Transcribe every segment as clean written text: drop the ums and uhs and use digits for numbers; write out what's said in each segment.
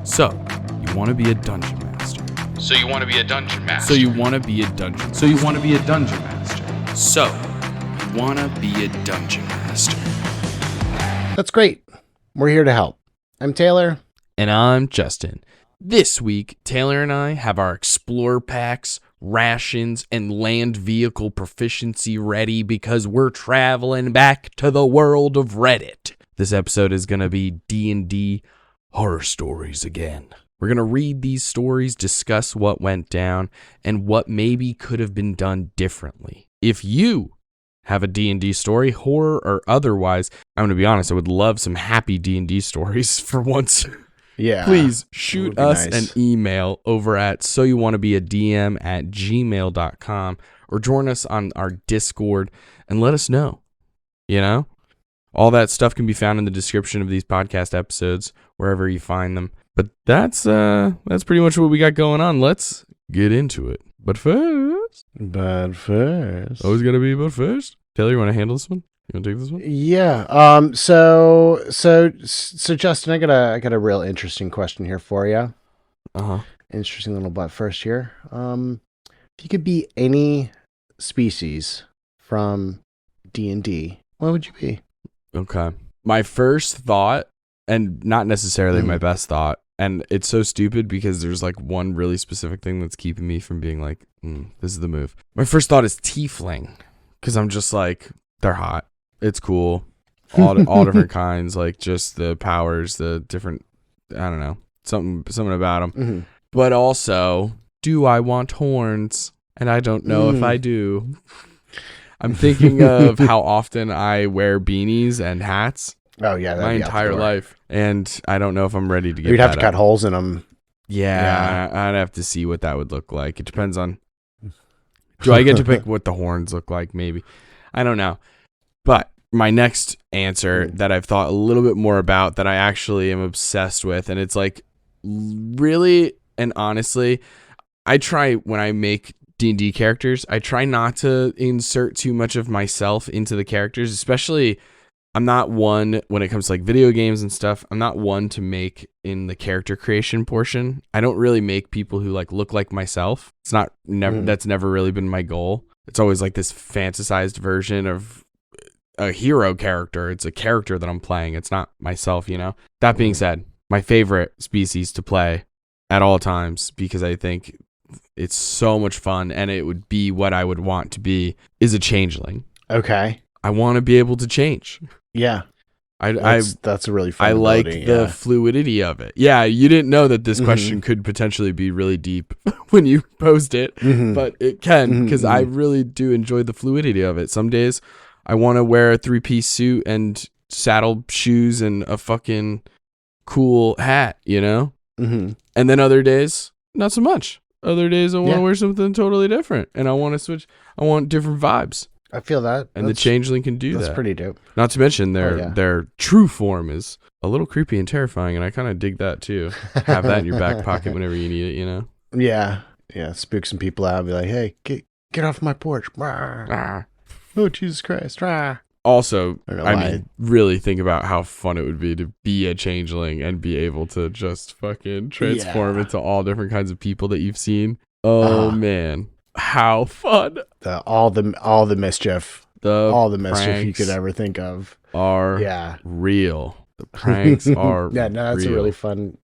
So, you want to be a dungeon master. So you want to be a dungeon master. So you want to be a dungeon. So you want to be a dungeon master. So, you want to be a dungeon master. That's great. We're here to help. I'm Taylor. And I'm Justin. This week, Taylor and I have our Explorer packs, rations, and land vehicle proficiency ready because we're traveling back to the world of Reddit. This episode is going to be D&D horror stories again. We're going to read these stories, discuss what went down, and what maybe could have been done differently. If you have a D&D story, horror or otherwise, I'm going to be honest, I would love some happy D&D stories for once. Yeah. Please shoot us nice. an email over at soyouwannabeadm@gmail.com or join us on our Discord and let us know. You know? All that stuff can be found in the description of these podcast episodes, wherever you find them. But that's pretty much what we got going on. Let's get into it. But first. Always gotta be but first. Taylor, you want to handle this one? You want to take this one? Yeah. So Justin, I got a real interesting question here for you. Interesting little but first here. If you could be any species from D&D, what would you be? Okay. My first thought, and not necessarily my best thought, and it's so stupid because there's like one really specific thing that's keeping me from being like, this is the move. My first thought is tiefling, because I'm just like, they're hot. It's cool. All different kinds, like just the powers, the different, I don't know, something about them. Mm-hmm. But also, do I want horns? And I don't know if I do. I'm thinking of how often I wear beanies and hats. Oh yeah, my entire life, and I don't know if I'm ready to get. You'd have to up. cut holes in them. Yeah, I'd have to see what that would look like. It depends on. Do I get to pick what the horns look like? Maybe, I don't know. But my next answer that I've thought a little bit more about, that I actually am obsessed with, and it's like really and honestly, I try when I make D&D characters, I try not to insert too much of myself into the characters, especially. I'm not one when it comes to like video games and stuff. I'm not one to make in the character creation portion. I don't really make people who like look like myself. It's not never. That's never really been my goal. It's always like this fantasized version of a hero character. It's a character that I'm playing. It's not myself, you know. That being said, my favorite species to play at all times, because I think it's so much fun and it would be what I would want to be, is a changeling. Okay. I want to be able to change. Yeah. That's a really fun I like ability, the fluidity of it. Yeah, you didn't know that this question could potentially be really deep when you posed it, but it can, because I really do enjoy the fluidity of it. Some days I want to wear a 3-piece suit and saddle shoes and a fucking cool hat, you know? And then other days, not so much. Other days I want to wear something totally different, and I want to switch. I want different vibes. I feel that. And the changeling can do that. That's pretty dope. Not to mention their true form is a little creepy and terrifying, and I kind of dig that too. Have that in your back pocket whenever you need it, you know? Yeah. Yeah. Spook some people out and be like, hey, get off my porch. Oh, Jesus Christ. Also, I mean, really think about how fun it would be to be a changeling and be able to just fucking transform into all different kinds of people that you've seen. Oh, man. How fun. All the mischief. All the mischief you could ever think of are real. The pranks are that's real. a really fun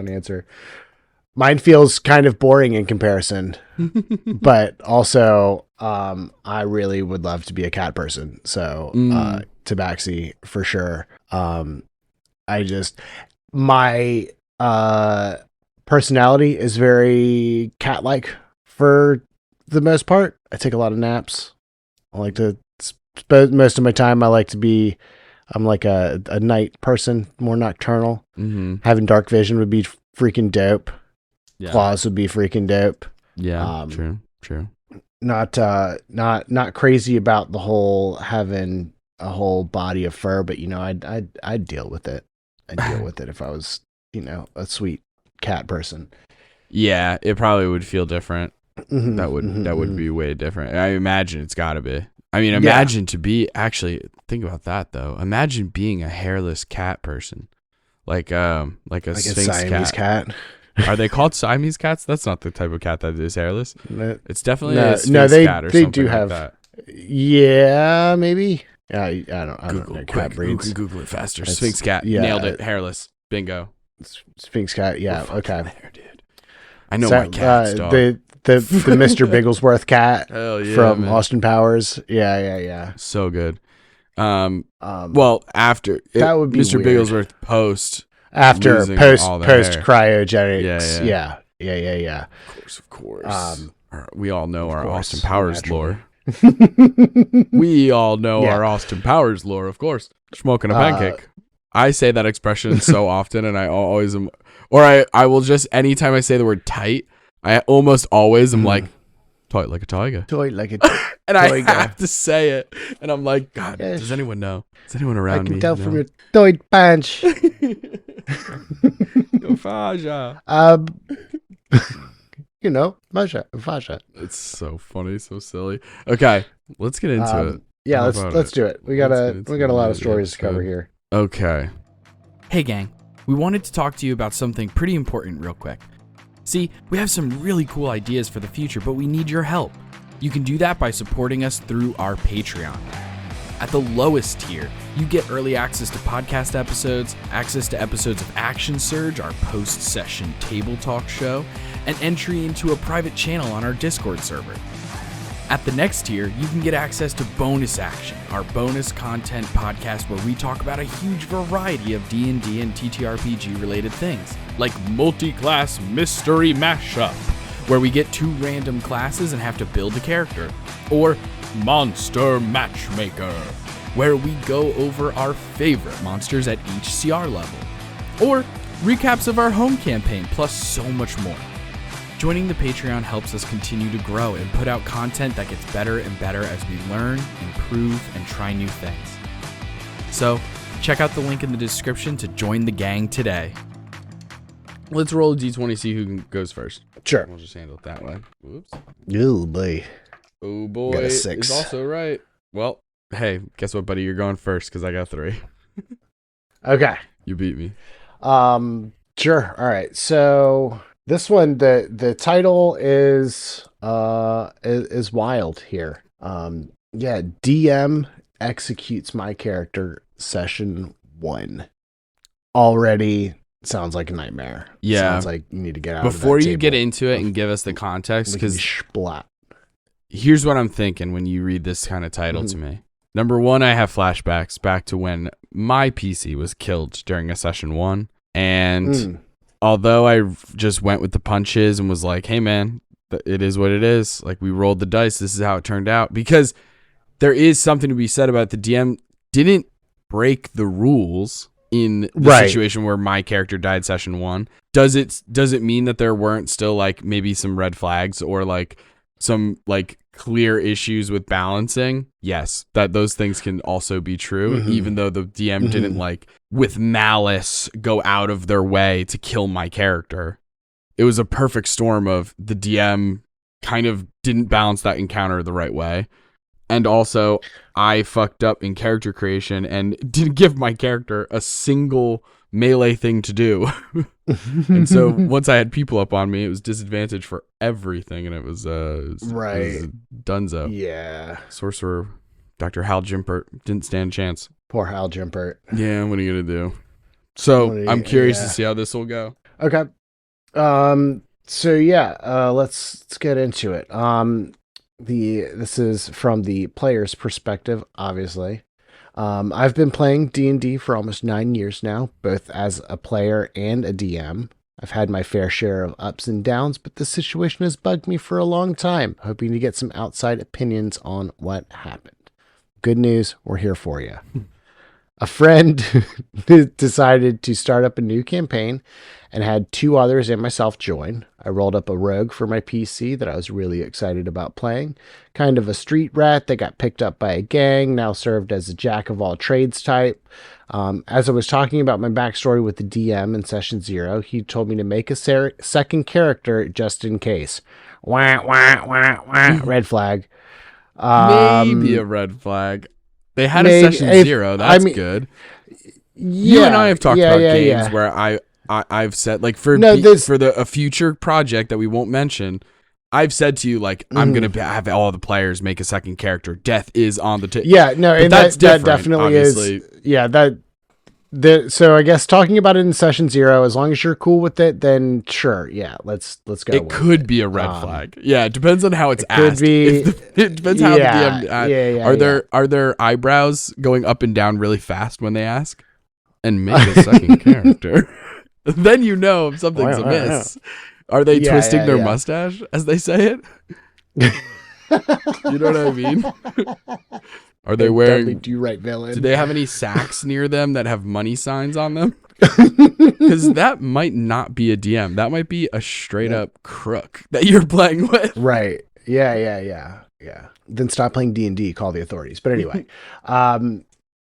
answer. Mine feels kind of boring in comparison. But also I really would love to be a cat person. So Tabaxi for sure. My personality is very cat-like for the most part. I take a lot of naps. I like to spend most of my time. I'm like a night person, more nocturnal. Having dark vision would be freaking dope. Claws would be freaking dope. Yeah, true. Not crazy about the whole having a whole body of fur, but you know, I'd deal with it. I'd deal with it if I was, you know, a sweet cat person. Yeah, it probably would feel different. That would be way different. I imagine it's got to be. I mean, imagine to be, actually, think about that though. Imagine being a hairless cat person. like a Like a Sphinx Siamese cat. Are they called Siamese cats? That's not the type of cat that is hairless. It's definitely a Sphinx no, cat or they something do like have. that. Yeah, maybe. I don't know cat Quick, breeds. who can Google it faster? It's- Sphinx cat. yeah. Nailed it. Hairless. Bingo. Sphinx cat. Yeah. Okay. There, dude. I know my cats, dog. The Mr. Bigglesworth cat Hell yeah, from man. Austin Powers. Yeah. So good. Well, After that would be Mr. weird. Bigglesworth post. after losing post all the hair. cryogenics. Yeah. Yeah. Of course. We all know our course, Austin Powers naturally. lore. We all know Yeah. our Austin Powers lore, of course. Smoking a pancake. I say that expression so often, and I always am, or I will just, anytime I say the word tight, I almost always am like, tight like a tiger. Toy like a And I tiger. have to say it. And I'm like, God, Yes. does anyone know? Does anyone I around me can tell know? from your toy punch. Yo, Faja. Fasha. It's so funny, so silly. Okay, let's get into it. Yeah, How let's about do it. We got a lot of stories to cover here. Okay. Hey gang, we wanted to talk to you about something pretty important real quick. See, we have some really cool ideas for the future, but we need your help. You can do that by supporting us through our Patreon. At the lowest tier, you get early access to podcast episodes, access to episodes of Action Surge, our post-session table talk show, and entry into a private channel on our Discord server. At the next tier, you can get access to Bonus Action, our bonus content podcast where we talk about a huge variety of D&D and TTRPG related things, like Multi-Class Mystery Mashup, where we get 2 random classes and have to build a character, or Monster Matchmaker, where we go over our favorite monsters at each CR level, or recaps of our home campaign, plus so much more. Joining the Patreon helps us continue to grow and put out content that gets better and better as we learn, improve, and try new things. So, check out the link in the description to join the gang today. Let's roll a d20, see who goes first. Sure. We'll just handle it that way. Whoops. Oh boy. Oh boy. Got a 6. Is also right. Well, hey, guess what, buddy? You're going first because I got 3. Okay. You beat me. Sure. All right. So this one, the title is wild here. Yeah, DM executes my character session 1. Already sounds like a nightmare. Yeah. Sounds like you need to get out Before of that you get table. into it and give us the context, because splat. here's what I'm thinking when you read this kind of title to me. Number 1, I have flashbacks back to when my PC was killed during a session 1. And although I just went with the punches and was like, hey, man, it is what it is. Like, we rolled the dice. This is how it turned out. Because there is something to be said about the DM didn't break the rules in the situation where my character died session 1. Does it mean that there weren't still like maybe some red flags or like some like clear issues with balancing? Yes, that those things can also be true, even though the DM didn't like with malice go out of their way to kill my character. It was a perfect storm of the DM kind of didn't balance that encounter the right way. And also, I fucked up in character creation and didn't give my character a single melee thing to do. And so once I had people up on me, it was disadvantage for everything, and it was dunzo. Yeah. Sorcerer Dr. Hal Jimpert didn't stand a chance. Poor Hal Jimpert. Yeah, what are you gonna do? So I'm curious to see how this will go. Okay. So yeah, let's get into it. This is from the player's perspective, obviously. I've been playing D&D for almost 9 years now, both as a player and a DM. I've had my fair share of ups and downs, but this situation has bugged me for a long time, hoping to get some outside opinions on what happened. Good news, we're here for you. A friend decided to start up a new campaign and had 2 others and myself join. I rolled up a rogue for my PC that I was really excited about playing. Kind of a street rat that got picked up by a gang, now served as a jack of all trades type. As I was talking about my backstory with the DM in session 0, he told me to make a second character just in case. Wah, wah, wah, wah. Red flag. Maybe a red flag. They had a session 0. That's good. You and I have talked about games where I've said, like, for a future project that we won't mention, I've said to you, like, I'm going to have all the players make a second character. Death is on the table. Yeah, no, but and that definitely obviously. is. Yeah, so I guess talking about it in session 0, as long as you're cool with it, then sure, yeah, let's go. It could be a red flag. Yeah, it depends on how it's asked. It depends how the DM asked. Are their eyebrows going up and down really fast when they ask? And make a second character. Then you know if something's amiss. Are they twisting their mustache as they say it? You know what I mean? Are they wearing? Do right, villain? Do they have any sacks near them that have money signs on them? Because that might not be a DM. That might be a straight up crook that you're playing with. Right. Yeah. Then stop playing D&D. Call the authorities. But anyway,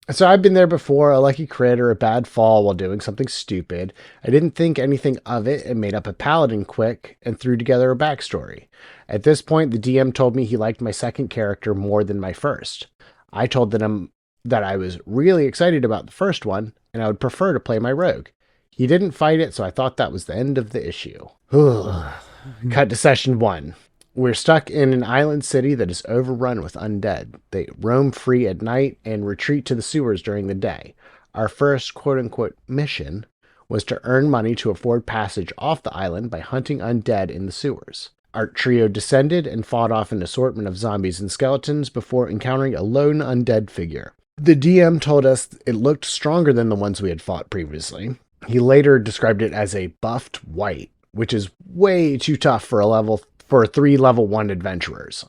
so I've been there before. A lucky crit or a bad fall while doing something stupid. I didn't think anything of it and made up a paladin quick and threw together a backstory. At this point, the DM told me he liked my second character more than my first. I told them that I was really excited about the first one and I would prefer to play my rogue. He didn't fight it, so I thought that was the end of the issue. Cut to session 1. We're stuck in an island city that is overrun with undead. They roam free at night and retreat to the sewers during the day. Our first quote-unquote mission was to earn money to afford passage off the island by hunting undead in the sewers. Our trio descended and fought off an assortment of zombies and skeletons before encountering a lone undead figure. The DM told us it looked stronger than the ones we had fought previously. He later described it as a buffed white, which is way too tough for 3 level 1 adventurers.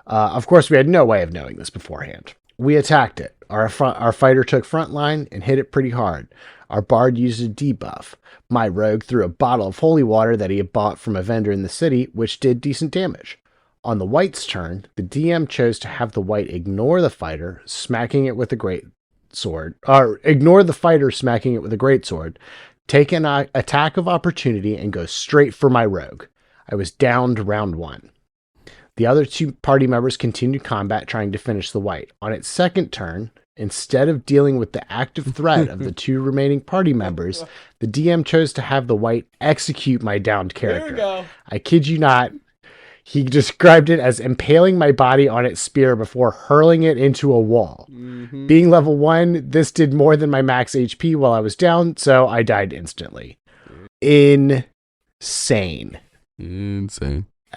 Of course, we had no way of knowing this beforehand. We attacked it. Our fighter took front line and hit it pretty hard. Our bard used a debuff. My rogue threw a bottle of holy water that he had bought from a vendor in the city, which did decent damage. On the white's turn, the DM chose to have the white ignore the fighter, smacking it with a great sword, take an attack of opportunity, and go straight for my rogue. I was downed round 1. The other 2 party members continued combat trying to finish the white. On its second turn, instead of dealing with the active threat of the 2 remaining party members, the DM chose to have the white execute my downed character. There we go. I kid you not. He described it as impaling my body on its spear before hurling it into a wall. Mm-hmm. Being level 1, this did more than my max HP while I was down, so I died instantly. Insane.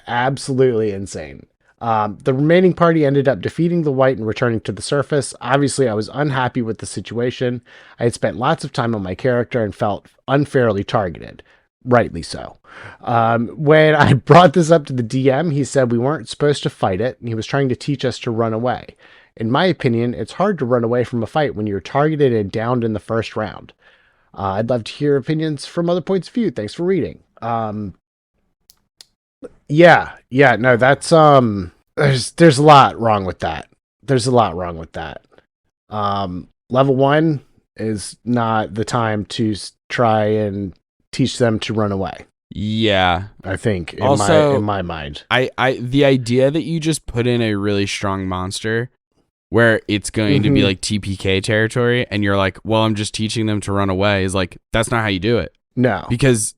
Absolutely insane. The remaining party ended up defeating the white and returning to the surface. Obviously, I was unhappy with the situation. I had spent lots of time on my character and felt unfairly targeted. Rightly so. When I brought this up to the DM, he said we weren't supposed to fight it, and he was trying to teach us to run away. In my opinion, it's hard to run away from a fight when you're targeted and downed in the first round. I'd love to hear opinions from other points of view. Thanks for reading. No, that's there's a lot wrong with that. Level 1 is not the time to try and teach them to run away. Yeah, I think in my mind. The idea that you just put in a really strong monster where it's going to be like TPK territory and you're like, well, I'm just teaching them to run away, is like, that's not how you do it. No. Because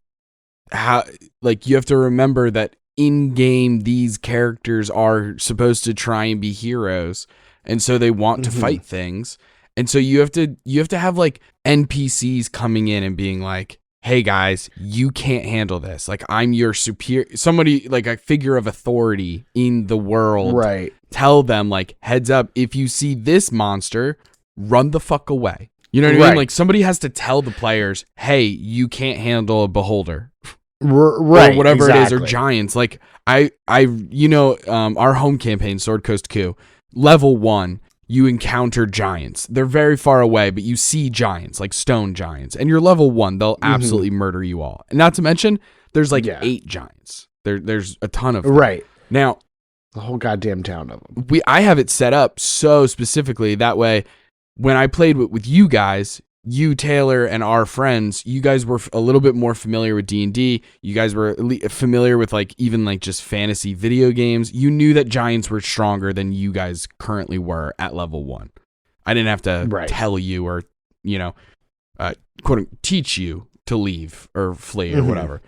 you have to remember that in game these characters are supposed to try and be heroes, and so they want to fight things, and so you have to have like NPCs coming in and being like, hey guys, you can't handle this, like I'm your superior, somebody like a figure of authority in the world, right? Tell them like, heads up, if you see this monster, run the fuck away. You know what I mean? Like somebody has to tell the players, hey, you can't handle a beholder. Right, or whatever it is, or giants. Like our home campaign, Sword Coast Coup, level 1, you encounter giants. They're very far away, but you see giants, like stone giants, and you're level 1. They'll absolutely murder you all. And not to mention, there's like 8 giants. There's a ton of them. Right now, the whole goddamn town of them. I have it set up so specifically that way. When I played with you guys, you, Taylor, and our friends, you guys were a little bit more familiar with D&D. You guys were familiar with even just fantasy video games. You knew that giants were stronger than you guys currently were at level 1. I didn't have to tell you or quote teach you to leave or flee or whatever.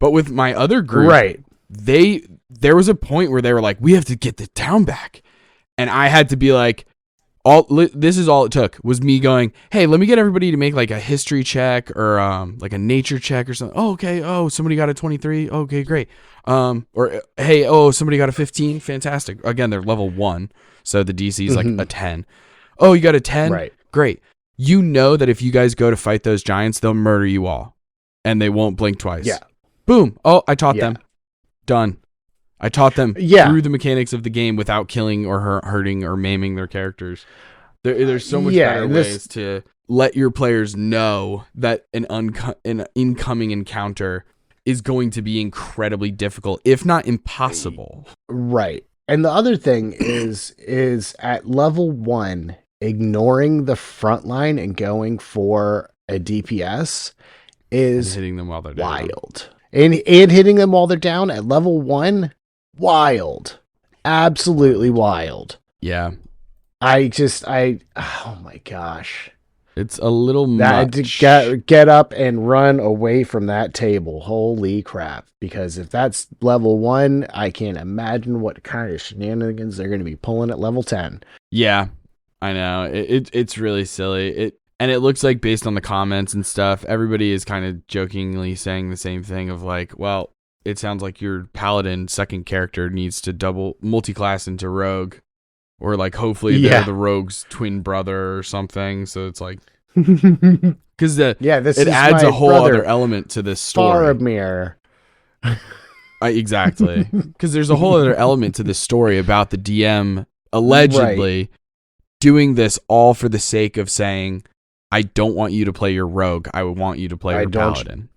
But with my other group, Right. there was a point where they were like, we have to get the town back. And I had to be like, this is all it took was me going, hey, let me get everybody to make like a history check or like a nature check or something. Oh, okay. Oh, somebody got a 23. Okay, great. Or hey, somebody got a 15. Fantastic. Again, they're level 1. So the DC is like a 10. Oh, you got a 10? Right. Great. You know that if you guys go to fight those giants, they'll murder you all. And they won't blink twice. Yeah. Boom. Oh, I taught them. Done. I taught them through the mechanics of the game without killing or hurting or maiming their characters. There's so much better ways to let your players know that an incoming encounter is going to be incredibly difficult, if not impossible. Right. And the other thing is at level 1, ignoring the front line and going for a DPS is hitting them while they're wild. And hitting them while they're down at level 1, wild. Absolutely wild. Yeah. Oh my gosh. It's a little much. Get up and run away from that table. Holy crap. Because if that's level 1, I can't imagine what kind of shenanigans they're going to be pulling at level 10. Yeah, I know. It's really silly. And it looks like based on the comments and stuff, everybody is kind of jokingly saying the same thing of like, well, it sounds like your paladin second character needs to double multi-class into rogue. Or like hopefully they're the rogue's twin brother or something. So it's like because it adds a whole other element to this story. Faramir. Exactly, because there's a whole other element to this story about the DM allegedly doing this all for the sake of saying, I don't want you to play your rogue. I want you to play your paladin.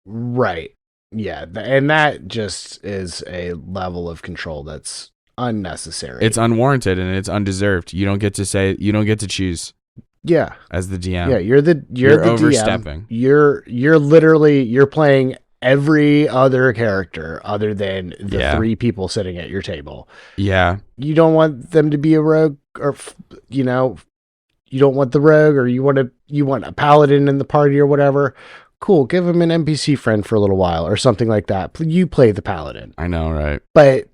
Right. Yeah, and that just is a level of control that's unnecessary. It's unwarranted and it's undeserved. You don't get to choose. Yeah. As the DM. Yeah, you're the overstepping. DM. You're playing every other character other than the 3 people sitting at your table. Yeah. You don't want them to be a rogue, or you don't want the rogue, or you want a paladin in the party or whatever. Cool, give him an NPC friend for a little while or something like that. You play the paladin. I know, right? But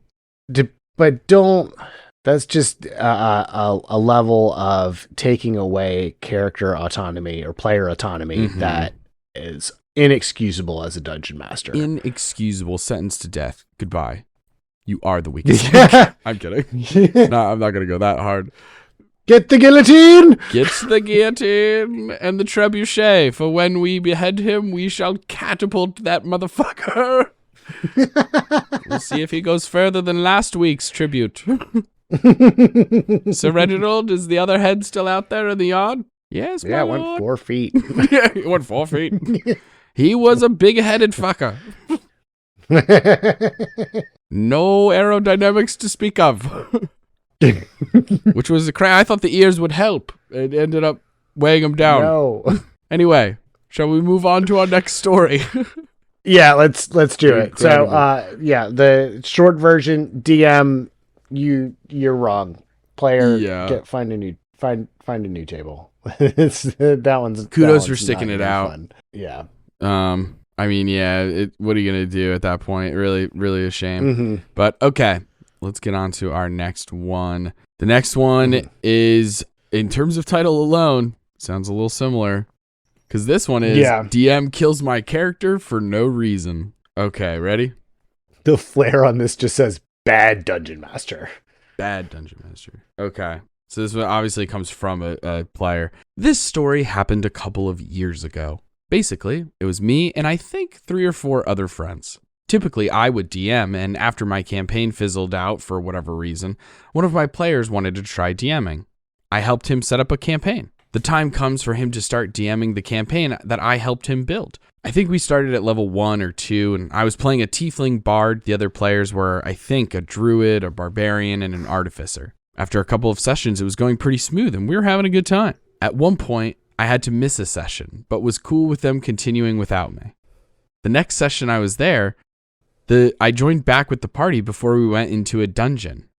don't. That's just a level of taking away character autonomy or player autonomy that is inexcusable as a dungeon master. Inexcusable, sentenced to death. Goodbye. You are the weakest. I'm kidding. No, I'm not gonna go that hard. Get the guillotine! Get the guillotine and the trebuchet, for when we behead him, we shall catapult that motherfucker. We'll see if he goes further than last week's tribute. Sir Reginald, is the other head still out there in the yard? Yes, yeah, it lord. went 4 feet. Yeah, he went 4 feet. He was a big-headed fucker. No aerodynamics to speak of. Which was I thought the ears would help. It ended up weighing him down. No. Anyway, shall we move on to our next story? Yeah, let's do it. So, the short version, DM, you're wrong. Player, find a new table. That one's kudos for sticking it out. Fun. Yeah. I mean, what are you gonna do at that point? Really, really a shame. But okay, let's get on to our next one. The next one is, in terms of title alone, sounds a little similar. Because this one is DM kills my character for no reason. Okay, ready? The flare on this just says bad dungeon master. Bad dungeon master. Okay. So this one obviously comes from a player. This story happened a couple of years ago. Basically, it was me and I think 3 or 4 other friends. Typically, I would DM, and after my campaign fizzled out for whatever reason, one of my players wanted to try DMing. I helped him set up a campaign. The time comes for him to start DMing the campaign that I helped him build. I think we started at level 1 or 2, and I was playing a tiefling bard. The other players were, I think, a druid, a barbarian, and an artificer. After a couple of sessions, it was going pretty smooth, and we were having a good time. At one point, I had to miss a session, but was cool with them continuing without me. The next session I was there, I joined back with the party before we went into a dungeon.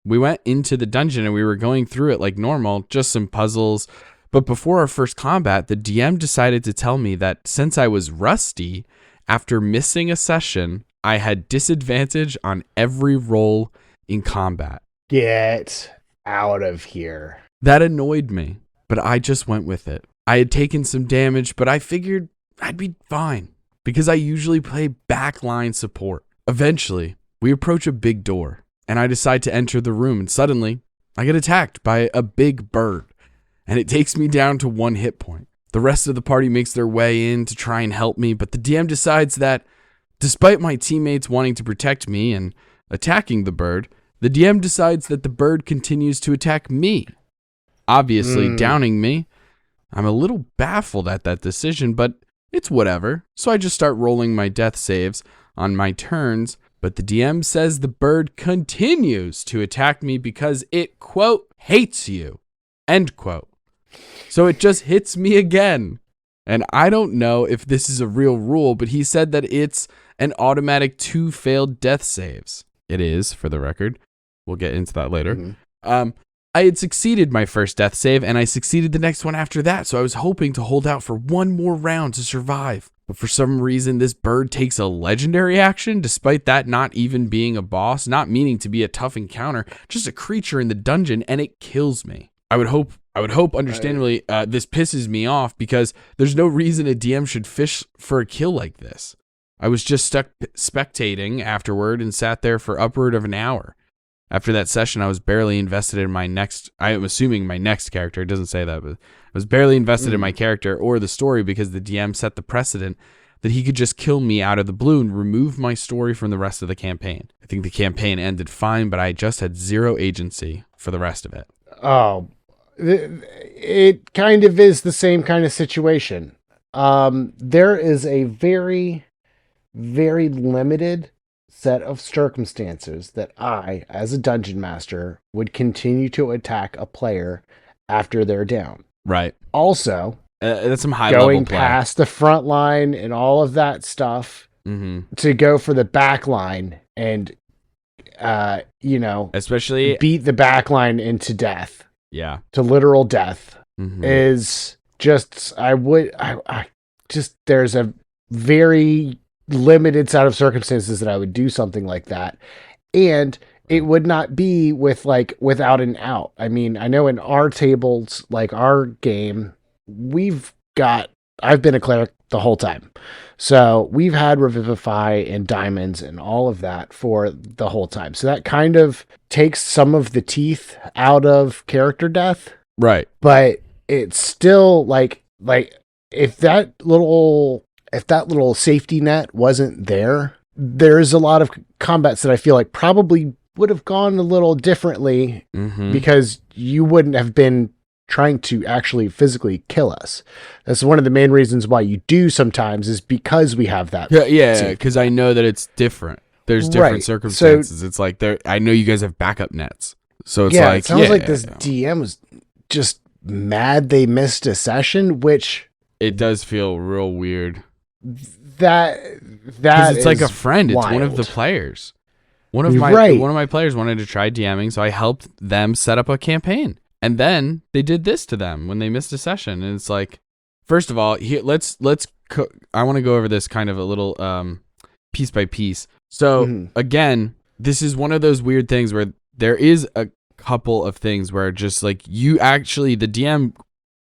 We went into the dungeon, and we were going through it like normal, just some puzzles, But before our first combat, the DM decided to tell me that since I was rusty, after missing a session, I had disadvantage on every roll in combat. Get out of here. That annoyed me, but I just went with it. I had taken some damage, but I figured I'd be fine because I usually play backline support. Eventually, we approach a big door, and I decide to enter the room, and suddenly, I get attacked by a big bird, and it takes me down to 1 hit point. The rest of the party makes their way in to try and help me, but the DM decides that, despite my teammates wanting to protect me and attacking the bird, the DM decides that the bird continues to attack me, obviously downing me. I'm a little baffled at that decision, but it's whatever. So I just start rolling my death saves on my turns, but the DM says the bird continues to attack me because it, quote, hates you, end quote. So it just hits me again. And I don't know if this is a real rule, but he said that it's an automatic 2 failed death saves. It is, for the record. We'll get into that later. I had succeeded my first death save, and I succeeded the next one after that, so I was hoping to hold out for one more round to survive. But for some reason, this bird takes a legendary action, despite that not even being a boss, not meaning to be a tough encounter, just a creature in the dungeon, and it kills me. I would hope, understandably, this pisses me off because there's no reason a DM should fish for a kill like this. I was just stuck spectating afterward and sat there for upward of an hour. After that session, I was barely invested in my next, I am assuming my next character, it doesn't say that, but I was barely invested in my character or the story because the DM set the precedent that he could just kill me out of the blue and remove my story from the rest of the campaign. I think the campaign ended fine, but I just had 0 agency for the rest of it. Oh, it kind of is the same kind of situation. There is a very, very limited set of circumstances that I, as a dungeon master, would continue to attack a player after they're down. Right. Also, that's some high level going play. past the front line and all of that stuff to go for the back line and, especially beat the back line into death. Yeah. To literal death is just, there's a very limited set of circumstances that I would do something like that. And it would not be without an out. I mean, I know in our tables, like our game, I've been a cleric the whole time. So we've had Revivify and Diamonds and all of that for the whole time. So that kind of takes some of the teeth out of character death. Right. But it's still like if that little safety net wasn't there, there's a lot of combats that I feel like probably would have gone a little differently because you wouldn't have been trying to actually physically kill us. That's one of the main reasons why you do sometimes is because we have that. Yeah, because I know that it's different. There's different circumstances. So, it's like I know you guys have backup nets. So it's it sounds like this DM was just mad they missed a session, which it does feel real weird. That it's like a friend. It's wild. One of the players. One of my players wanted to try DMing, so I helped them set up a campaign. And then they did this to them when they missed a session. And it's like, first of all, here I want to go over this kind of a little piece by piece. So again, this is one of those weird things where there is a couple of things where just like the DM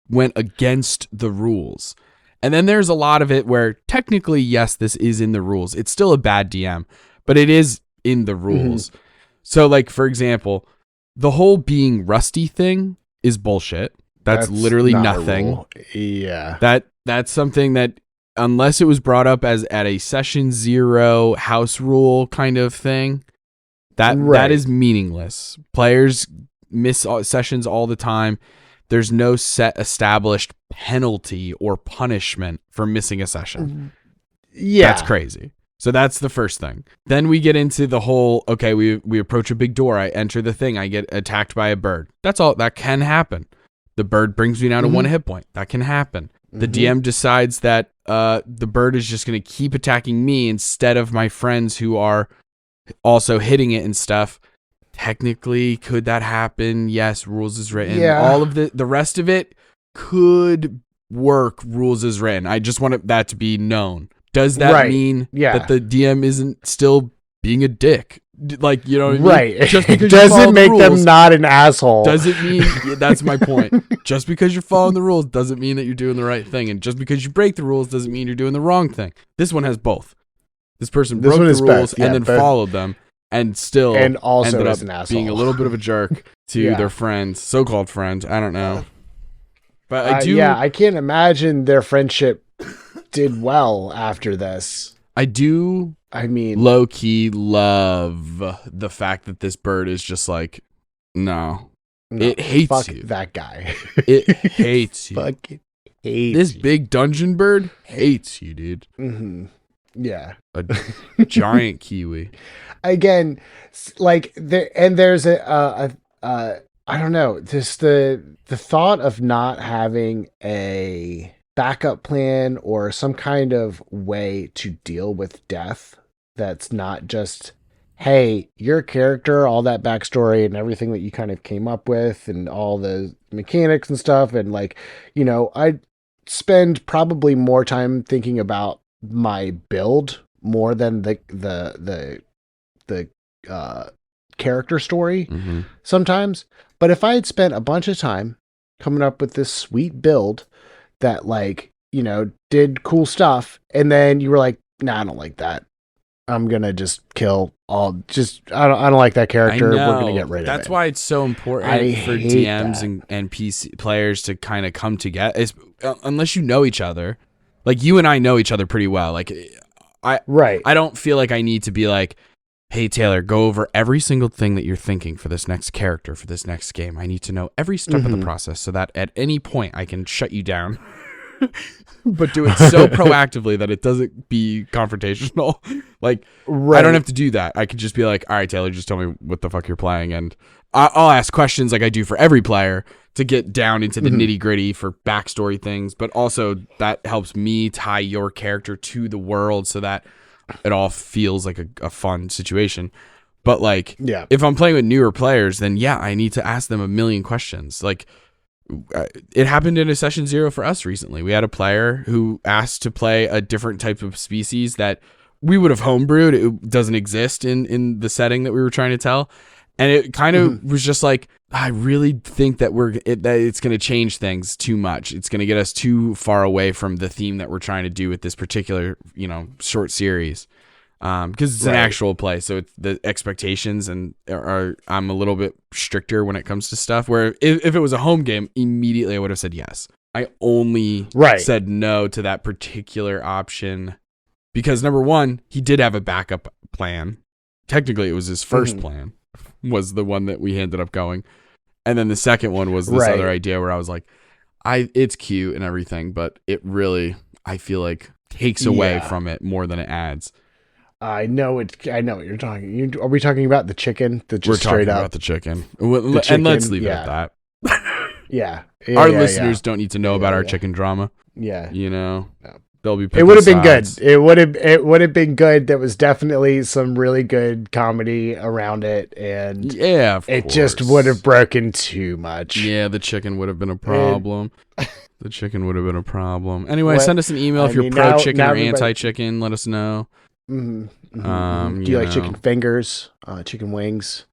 went against the rules. And then there's a lot of it where technically, yes, this is in the rules. It's still a bad DM, but it is in the rules. So like, for example, the whole being rusty thing is bullshit. That's literally nothing. Yeah. That's something that unless it was brought up as at a session 0 house rule kind of thing, that is meaningless. Players miss sessions all the time. There's no set established penalty or punishment for missing a session. Yeah. That's crazy. So that's the first thing. Then we get into the whole, okay, we approach a big door. I enter the thing. I get attacked by a bird. That's all. That can happen. The bird brings me down to 1 hit point. That can happen. The DM decides that the bird is just going to keep attacking me instead of my friends who are also hitting it and stuff. Technically, could that happen? Yes, rules is written. Yeah. All of the rest of it could work rules as written. I just want that to be known. Does that mean that the DM isn't still being a dick? Like, you know what I mean? Right. Just because does you it follow make the them rules, not an asshole? does it mean that's my point? Just because you're following the rules doesn't mean that you're doing the right thing, and just because you break the rules doesn't mean you're doing the wrong thing. This one has both. This person broke the rules and then followed them, and still also ended is up an asshole. being a little bit of a jerk to their friends, so-called friends. I don't know, but I do. Yeah, I can't imagine their friendship did well after this. I do. I mean, low key love the fact that this bird is just like, no, it hates fuck you. That guy. It hates you. Fucking hates This you. big dungeon bird hates you, dude. Mm-hmm. Yeah. A giant kiwi. Again, like there's I don't know, just the thought of not having a backup plan or some kind of way to deal with death that's not just, hey, your character, all that backstory and everything that you kind of came up with and all the mechanics and stuff, and like, you know, I spend probably more time thinking about my build more than the character story sometimes. But if I had spent a bunch of time coming up with this sweet build that, like, you know, did cool stuff, and then you were like, nah, I don't like that, I'm gonna just kill all. I don't like that character. We're gonna get rid of it. That's why it's so important for DMs and PC players to kind of come together. Unless you know each other, like you and I know each other pretty well. Like I don't feel like I need to be like, hey Taylor, go over every single thing that you're thinking for this next character, for this next game. I need to know every step of the process so that at any point I can shut you down. But do it so proactively that it doesn't be confrontational. Like, I don't have to do that. I could just be like, all right, Taylor, just tell me what the fuck you're playing. And I'll ask questions like I do for every player to get down into the nitty gritty for backstory things. But also that helps me tie your character to the world so that it all feels like a fun situation. But like, if I'm playing with newer players, then I need to ask them a million questions. Like, it happened in a session 0 for us recently. We had a player who asked to play a different type of species that we would have homebrewed. It doesn't exist in the setting that we were trying to tell. And it kind of was just like, I really think that that it's going to change things too much. It's going to get us too far away from the theme that we're trying to do with this particular, short series. Because it's an actual play, so it's the expectations I'm a little bit stricter when it comes to stuff. Where if it was a home game, immediately I would have said yes. I only said no to that particular option because number one, he did have a backup plan. Technically, it was his first plan, was the one that we ended up going, and then the second one was this other idea where I was like, it's cute and everything, but it really, I feel like, takes away from it more than it adds. I know what you're talking. Are we talking about the chicken? We're talking about the chicken. And let's leave it at that. Our listeners don't need to know about our chicken drama. Yeah. They'll be. It would have been good. It would have been good. There was definitely some really good comedy around it, and it just would have broken too much. Yeah, the chicken would have been a problem. The chicken would have been a problem. Anyway, send us an email if you're pro chicken or anti chicken. Let us know. Do you like chicken fingers, chicken wings,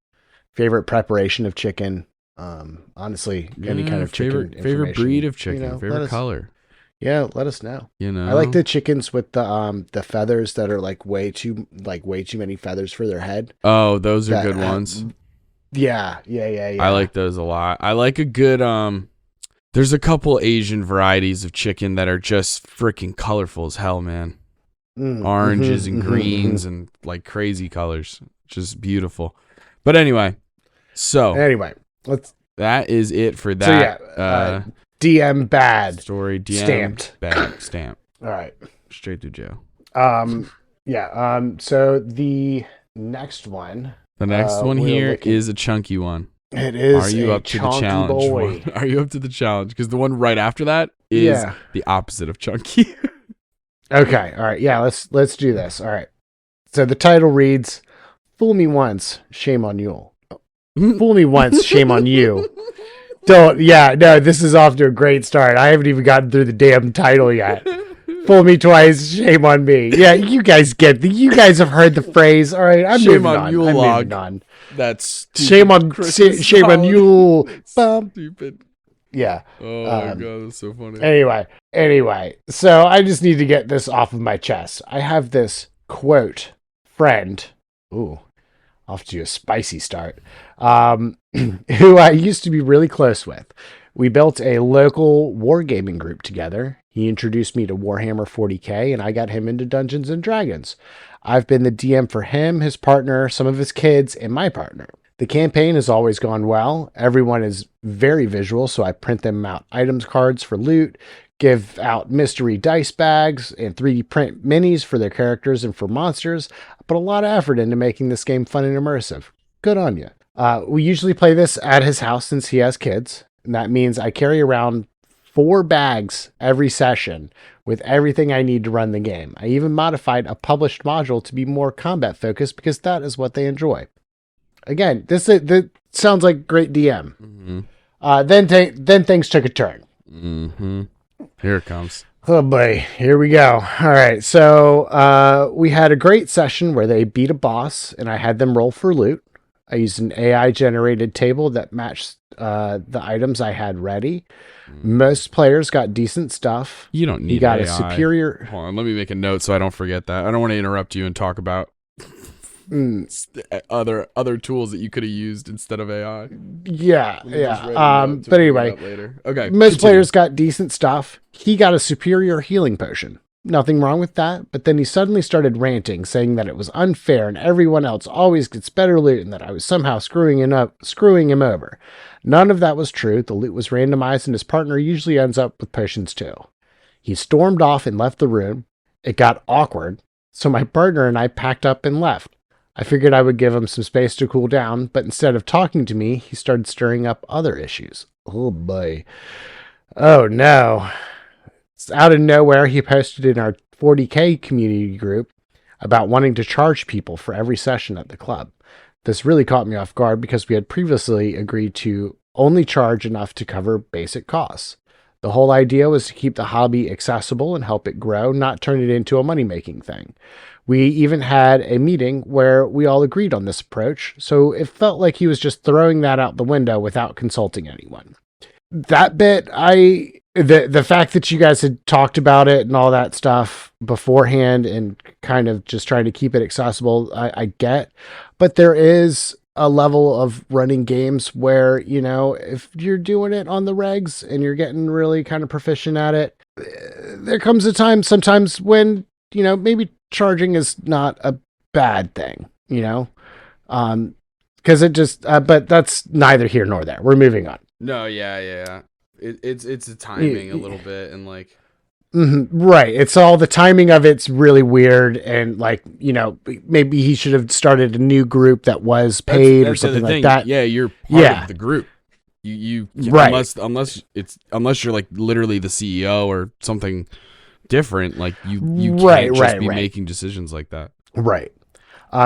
favorite preparation of chicken? Honestly, any kind of chicken. Favorite breed of chicken, favorite color. Yeah, let us know. I like the chickens with the feathers that are like way too many feathers for their head. Oh, those are good ones. Yeah. I like those a lot. I like a good there's a couple Asian varieties of chicken that are just freaking colorful as hell, man. Oranges and greens and like crazy colors, just beautiful. But anyway, that is it for that. So DM bad story. DM stamped bad stamp. All right, straight through Joe. So the next one. The next one here is a chunky one. It is. Are you up to the challenge? Are you up to the challenge? Because the one right after that is the opposite of chunky. Okay. All right. Yeah. Let's do this. All right. So the title reads, "Fool me once, shame on you. Fool me once, shame on you. Don't. Yeah, no, this is off to a great start. I haven't even gotten through the damn title yet. Fool me twice, shame on me. Yeah, you guys you guys have heard the phrase. All right, I'm Shame moving on on. Yule I'm log. moving on. That's Shame on shame on you. Stupid. Yeah. Oh my god, that's so funny. Anyway, so I just need to get this off of my chest. I have this quote friend. Ooh, off to a spicy start. Who I used to be really close with. We built a local wargaming group together. He introduced me to Warhammer 40K, and I got him into Dungeons and Dragons. I've been the DM for him, his partner, some of his kids, and my partner. The campaign has always gone well. Everyone is very visual, so I print them out items cards for loot, give out mystery dice bags, and 3D print minis for their characters and for monsters. I put a lot of effort into making this game fun and immersive. Good on you. We usually play this at his house since he has kids. And that means I carry around 4 bags every session with everything I need to run the game. I even modified a published module to be more combat focused because that is what they enjoy. Again, this sounds like great DM. Mm-hmm. Then things took a turn. Mm-hmm. Here it comes. Oh boy, here we go. All right, so we had a great session where they beat a boss, and I had them roll for loot. I used an AI-generated table that matched the items I had ready. Most players got decent stuff. You don't need. He got AI. a superior. Hold on, let me make a note so I don't forget that. I don't want to interrupt you and talk about other tools that you could have used instead of AI. Yeah. But anyway, later. Okay. Most players got decent stuff. He got a superior healing potion. Nothing wrong with that, but then he suddenly started ranting, saying that it was unfair and everyone else always gets better loot and that I was somehow screwing him over. None of that was true. The loot was randomized and his partner usually ends up with potions too. He stormed off and left the room. It got awkward, so my partner and I packed up and left. I figured I would give him some space to cool down, but instead of talking to me, he started stirring up other issues. Oh boy. Oh no. Out of nowhere, he posted in our 40K community group about wanting to charge people for every session at the club. This really caught me off guard because we had previously agreed to only charge enough to cover basic costs. The whole idea was to keep the hobby accessible and help it grow, not turn it into a money-making thing. We even had a meeting where we all agreed on this approach, so it felt like he was just throwing that out the window without consulting anyone. That bit, the fact that you guys had talked about it and all that stuff beforehand and kind of just trying to keep it accessible, I get. But there is a level of running games where, you know, if you're doing it on the regs and you're getting really kind of proficient at it, there comes a time sometimes when, you know, maybe charging is not a bad thing, you know? Because it just, but that's neither here nor there. We're moving on. No, yeah. It's a timing a little bit and like. Right. It's all the timing of it's really weird. And like, you know, maybe he should have started a new group that was paid or something like that. Yeah. You're part of the group. You right. Unless you're like literally the CEO or something different, like you right, can't just be right. making decisions like that. Right.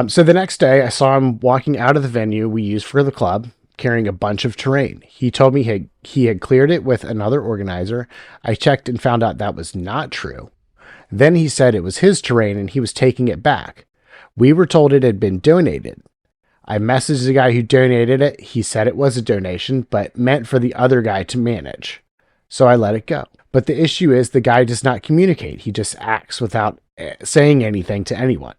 So the next day I saw him walking out of the venue we used for the club, carrying a bunch of terrain. He told me he had cleared it with another organizer. I checked and found out that was not true. Then he said it was his terrain and he was taking it back. We were told it had been donated. I messaged the guy who donated it. He said it was a donation, but meant for the other guy to manage. So I let it go. But the issue is the guy does not communicate. He just acts without saying anything to anyone.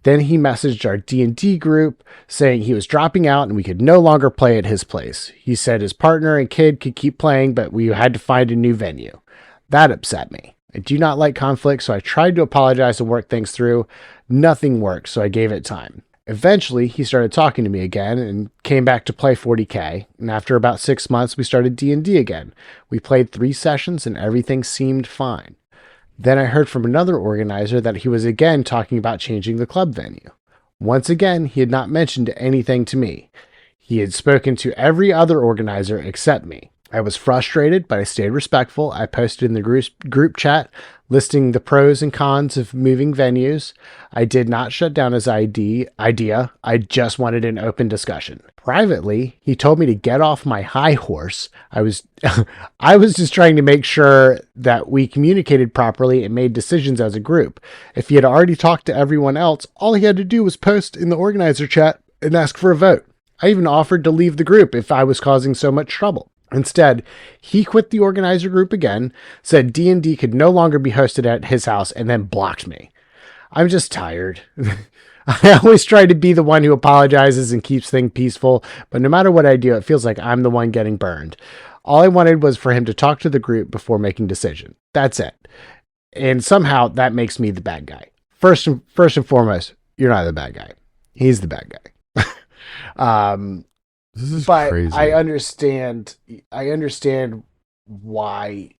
Then he messaged our D&D group saying he was dropping out and we could no longer play at his place. He said his partner and kid could keep playing, but we had to find a new venue. That upset me. I do not like conflict, so I tried to apologize and work things through. Nothing worked, so I gave it time. Eventually, he started talking to me again and came back to play 40K. And after about 6 months, we started D&D again. We played 3 sessions and everything seemed fine. Then I heard from another organizer that he was again talking about changing the club venue. Once again, he had not mentioned anything to me. He had spoken to every other organizer except me. I was frustrated, but I stayed respectful. I posted in the group chat listing the pros and cons of moving venues. I did not shut down his idea. I just wanted an open discussion. Privately, he told me to get off my high horse. I was I was just trying to make sure that we communicated properly and made decisions as a group. If he had already talked to everyone else, all he had to do was post in the organizer chat and ask for a vote. I even offered to leave the group if I was causing so much trouble. Instead, he quit the organizer group again, said D&D could no longer be hosted at his house, and then blocked me. I'm just tired. I always try to be the one who apologizes and keeps things peaceful, but no matter what I do, it feels like I'm the one getting burned. All I wanted was for him to talk to the group before making decision. That's it. And somehow that makes me the bad guy. First and foremost, you're not the bad guy. He's the bad guy. This is but crazy. I understand why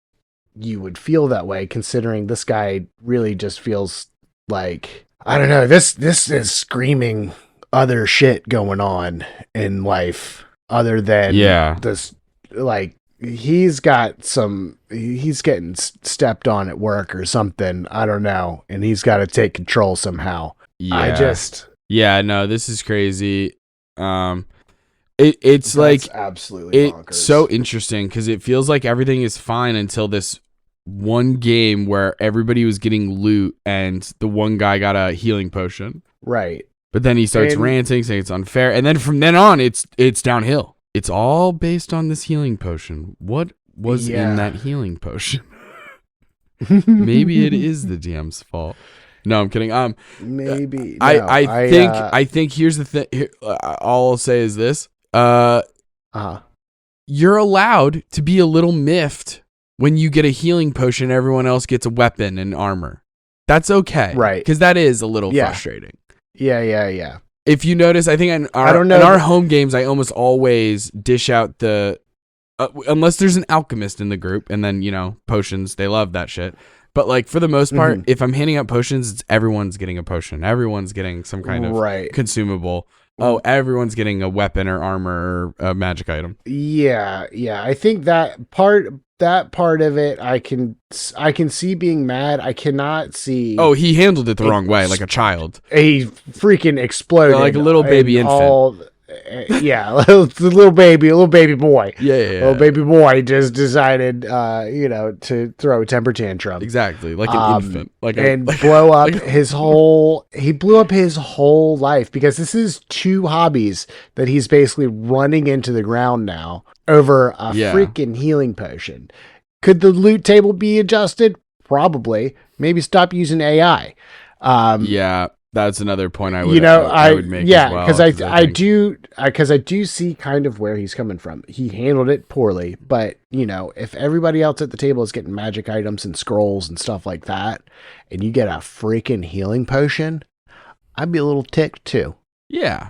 you would feel that way, considering this guy really just feels like, I don't know, this is screaming other shit going on in life other than this. Like, he's getting stepped on at work or something, I don't know, and he's got to take control somehow. No, this is crazy. It's like absolutely bonkers. It's so interesting because it feels like everything is fine until this one game where everybody was getting loot and the one guy got a healing potion. Right. But then he starts ranting, saying it's unfair, and then from then on, it's downhill. It's all based on this healing potion. What was in that healing potion? Maybe it is the DM's fault. No, I'm kidding. Maybe. No, I think here's the thing. All I'll say is this. You're allowed to be a little miffed when you get a healing potion, everyone else gets a weapon and armor. That's okay. Right. Because that is a little frustrating. Yeah. If you notice, I think in our home games, I almost always dish out the, unless there's an alchemist in the group, and then, potions, they love that shit. But like for the most part, if I'm handing out potions, it's everyone's getting a potion. Everyone's getting some kind of consumable. Oh, everyone's getting a weapon or armor or a magic item. Yeah. I think that part of it, I can see being mad. I cannot see. Oh, he handled it the wrong way, like a child. He freaking exploded, like a little baby infant. The little baby boy. Yeah. Little baby boy just decided, to throw a temper tantrum. Exactly, like an infant, blow up his whole. He blew up his whole life because this is two hobbies that he's basically running into the ground now over a freaking healing potion. Could the loot table be adjusted? Probably. Maybe stop using AI. That's another point I would make. Yeah, because I do see kind of where he's coming from. He handled it poorly, but if everybody else at the table is getting magic items and scrolls and stuff like that, and you get a freaking healing potion, I'd be a little ticked too. Yeah,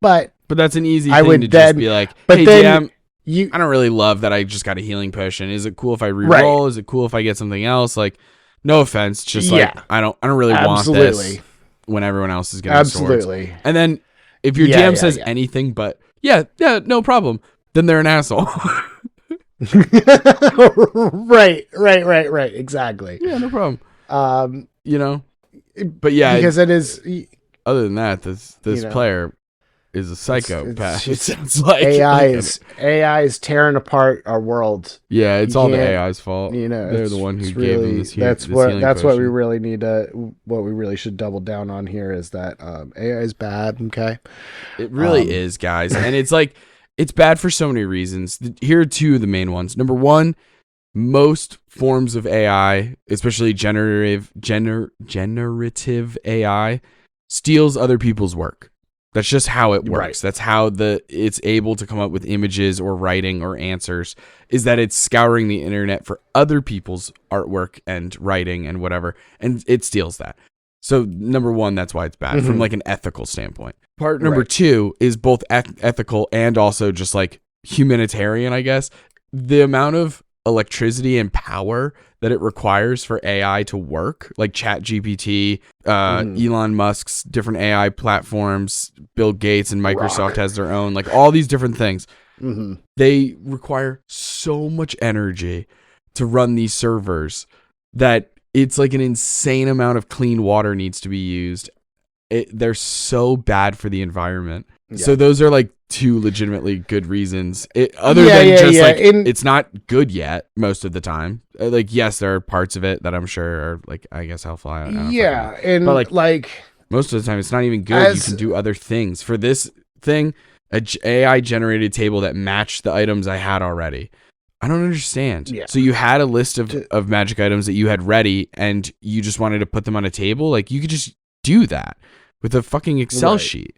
but that's an easy thing to just be like, hey, DM, I don't really love that I just got a healing potion. Is it cool if I reroll? Right. Is it cool if I get something else? Like, no offense, just like I don't really want this. When everyone else is getting swords. And then if your DM says anything but no problem, then they're an asshole. Right. Exactly. Yeah, no problem. But because it is. Other than that, this player is a psychopath. It sounds like AI is tearing apart our world. Yeah, it's all the AI's fault. They're the one who gave them this. That's what we really need to. What we really should double down on here is that AI is bad. Okay, it really is, guys, and it's like it's bad for so many reasons. Here are two of the main ones. Number one, most forms of AI, especially generative AI, steals other people's work. That's just how it works. Right. That's how it's able to come up with images or writing or answers, is that it's scouring the internet for other people's artwork and writing and whatever, and it steals that. So number one, that's why it's bad from like an ethical standpoint. Part number two is both ethical and also just like humanitarian, I guess. The amount of electricity and power that it requires for AI to work, like ChatGPT, Elon Musk's different AI platforms, Bill Gates and Microsoft has their own, like all these different things. Mm-hmm. They require so much energy to run these servers that it's like an insane amount of clean water needs to be used. They're so bad for the environment. Yeah. So those are like two legitimately good reasons. It's not good yet most of the time. Like, yes, there are parts of it that I'm sure are like, I guess helpful. I don't Yeah, fucking know. and but like most of the time it's not even good. You can do other things. For this thing, AI generated table that matched the items I had already. I don't understand. Yeah. So you had a list of magic items that you had ready and you just wanted to put them on a table? Like, you could just do that with a fucking Excel sheet.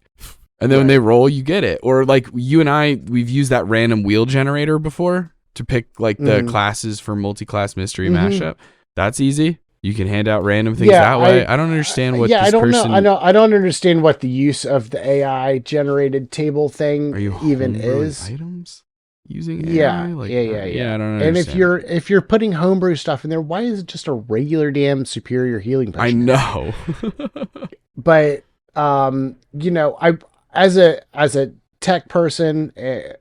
And then when they roll, you get it. Or like you and I, we've used that random wheel generator before to pick like the classes for multi-class mystery mashup. That's easy. You can hand out random things that way. I don't understand what this I don't person... know. I don't understand what the use of the AI generated table thing even is. Items using AI? Yeah, Yeah, I don't understand. understand. And if you're putting homebrew stuff in there, why is it just a regular damn superior healing potion? I know. But you know, I as a tech person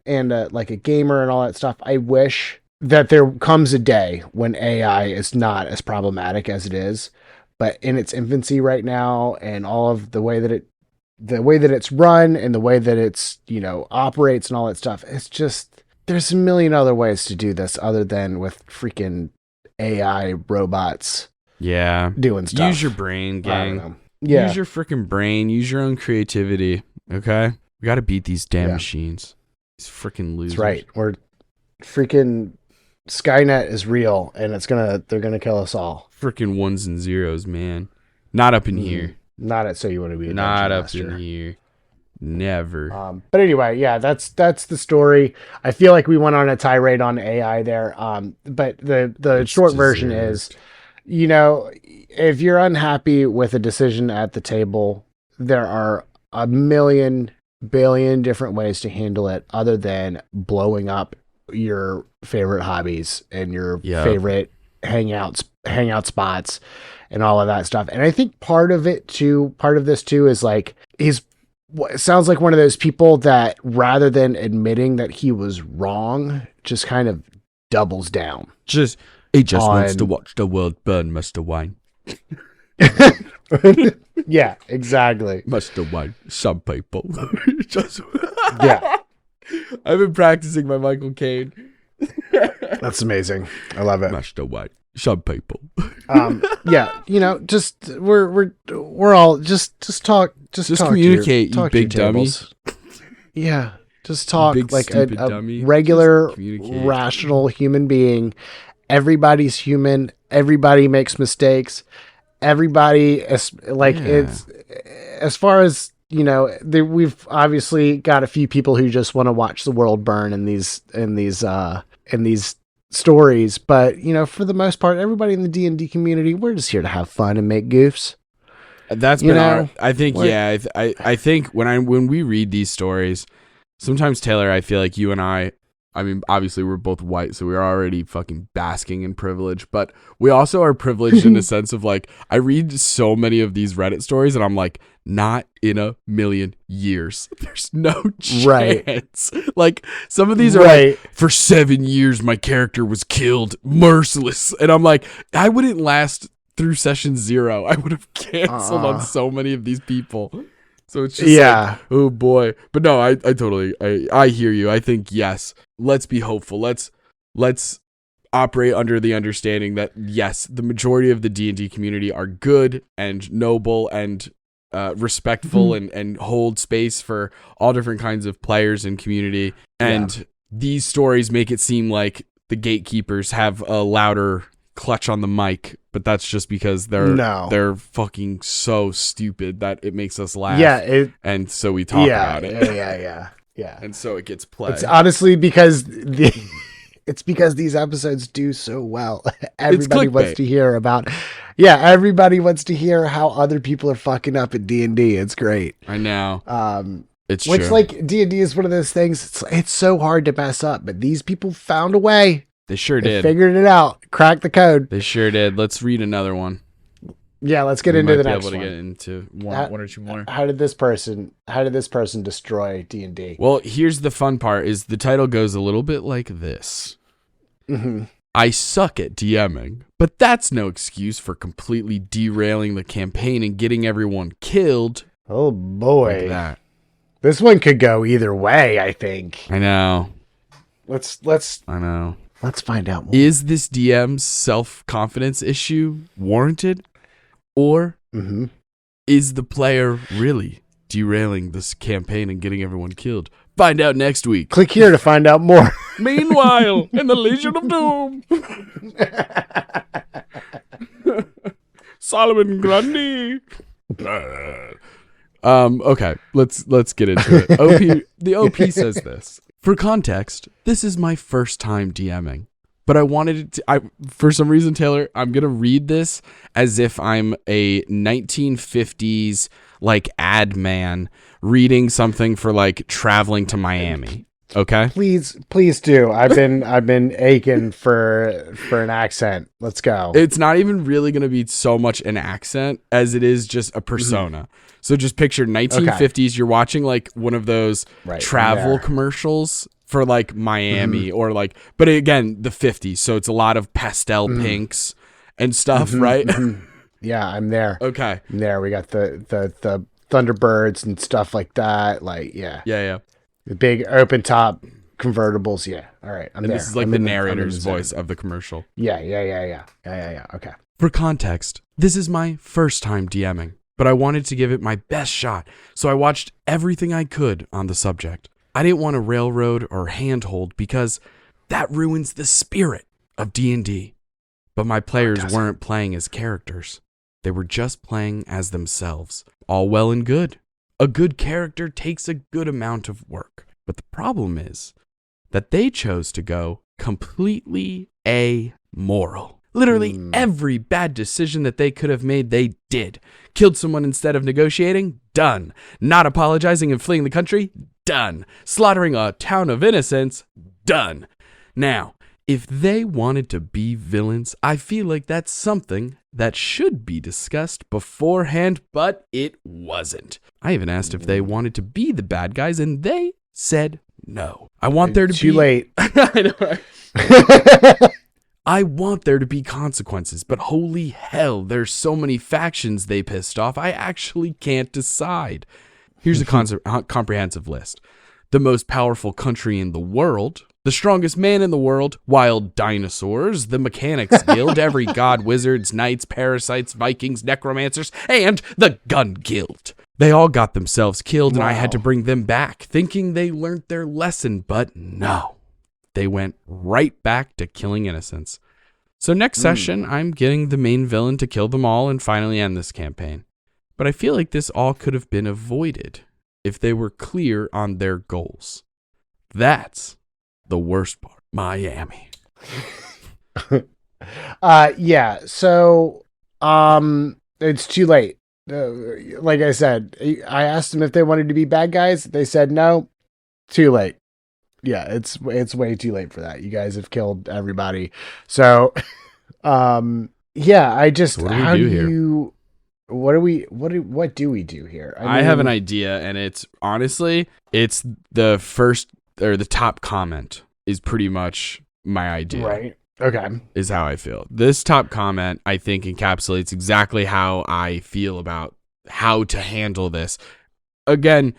and like a gamer and all that stuff, I wish that there comes a day when AI is not as problematic as it is. But in its infancy right now, and all of the way that it's run and the way that it's, you know, operates and all that stuff, it's just, there's a million other ways to do this other than with freaking AI robots. Yeah. Doing stuff. Use your brain, gang. Yeah. Use your freaking brain. Use your own creativity. Okay? We got to beat these damn machines. These freaking losers. That's right. We're freaking Skynet is real, and they're gonna kill us all. Freaking ones and zeros, man. Not up in here. Not at So You Want to Be a Not Dungeon up Master. in here. Never. But anyway, yeah, that's the story. I feel like we went on a tirade on AI there. But the short version is, you know, if you're unhappy with a decision at the table, there are a million billion different ways to handle it other than blowing up your favorite hobbies and your favorite hangout spots and all of that stuff. And I think part of this too is like, sounds like one of those people that rather than admitting that he was wrong, just kind of doubles down. He just wants to watch the world burn, Mr. Wayne. Yeah, exactly. Mr. Wayne. Some people. Yeah. I've been practicing my Michael Caine. That's amazing. I love it. Mr. Wayne. Some people. Yeah, you know, just we're all just talk. Just talk communicate, to your, you big dummy. Yeah, just talk big, like stupid a dummy. regular, rational human being. Everybody's human. Everybody makes mistakes. Everybody it's as far as, you know, we've obviously got a few people who just want to watch the world burn in these stories, but you know, for the most part, everybody in the D&D community, we're just here to have fun and make goofs. That's been I think I think when we read these stories, sometimes, Taylor, I feel like you and I mean, obviously we're both white, so we're already fucking basking in privilege, but we also are privileged in the sense of like, I read so many of these Reddit stories and I'm like, not in a million years. There's no chance. Right. Like, some of these are like, for 7 years, my character was killed, merciless. And I'm like, I wouldn't last through session 0. I would have canceled on so many of these people. So it's just like, oh boy. But no, I totally, I hear you. I think, yes, let's be hopeful. Let's operate under the understanding that, yes, the majority of the D&D community are good and noble and respectful and hold space for all different kinds of players and community. And these stories make it seem like the gatekeepers have a louder clutch on the mic, but that's just because they're fucking so stupid that it makes us laugh. Yeah, and so we talk about it. Yeah. And so it gets played. It's honestly because it's because these episodes do so well. Everybody wants to hear about. Yeah, everybody wants to hear how other people are fucking up at D&D. It's great. I know. It's which true. Like D&D is one of those things. It's so hard to mess up, but these people found a way. They sure did. Figured it out. Cracked the code. They sure did. Let's read another one. Yeah, let's get we into might the be next able to one. get into one or two more. How did this person destroy D&D? Well, here's the fun part: is the title goes a little bit like this. Mm-hmm. I suck at DMing, but that's no excuse for completely derailing the campaign and getting everyone killed. Oh boy, Like that. this one could go either way. I think. I know. Let's find out more. Is this DM's self-confidence issue warranted? Or is the player really derailing this campaign and getting everyone killed? Find out next week. Click here to find out more. Meanwhile, in the Legion of Doom, Solomon Grundy. Okay, let's get into it. The OP says this. For context, this is my first time DMing. But I wanted it to, for some reason, Taylor, I'm going to read this as if I'm a 1950s, like, ad man reading something for, like, traveling to Miami. Okay? Please do. I've been aching for an accent. Let's go. It's not even really going to be so much an accent as it is just a persona. So just picture 1950s. You're watching, like, one of those travel commercials for like Miami or like, but again, the 50s. So it's a lot of pastel pinks and stuff, right? Yeah, I'm there. Okay. I'm there. We got the Thunderbirds and stuff like that. Like, yeah. The big open top convertibles. Yeah. All right. I'm there. This is like the narrator's voice of the commercial. Yeah. Okay. For context, this is my first time DMing, but I wanted to give it my best shot. So I watched everything I could on the subject. I didn't want to railroad or handhold because that ruins the spirit of D&D. But my players weren't playing as characters. They were just playing as themselves. All well and good. A good character takes a good amount of work. But the problem is that they chose to go completely amoral. Literally every bad decision that they could have made, they did. Killed someone instead of negotiating? Done. Not apologizing and fleeing the country? Done. Slaughtering a town of innocents? Done. Now, if they wanted to be villains, I feel like that's something that should be discussed beforehand, but it wasn't. I even asked if they wanted to be the bad guys, and they said no. I want there to be... Too late. I know, right? I want there to be consequences, but holy hell, there's so many factions they pissed off, I actually can't decide. Here's a comprehensive list. The most powerful country in the world, the strongest man in the world, wild dinosaurs, the Mechanics Guild, every god, wizards, knights, parasites, Vikings, necromancers, and the Gun Guild. They all got themselves killed, and I had to bring them back, thinking they learned their lesson, but no. They went right back to killing innocents. So next session, I'm getting the main villain to kill them all and finally end this campaign. But I feel like this all could have been avoided if they were clear on their goals. That's the worst part. Miami. Yeah. So, it's too late. Like I said, I asked them if they wanted to be bad guys. They said no. Too late. Yeah, it's way too late for that. You guys have killed everybody. So, yeah, I just, so what do we do here? What do we do here? I have an idea, and it's honestly, it's the first or the top comment is pretty much my idea. Right. Okay. Is how I feel. This top comment, I think, encapsulates exactly how I feel about how to handle this. Again,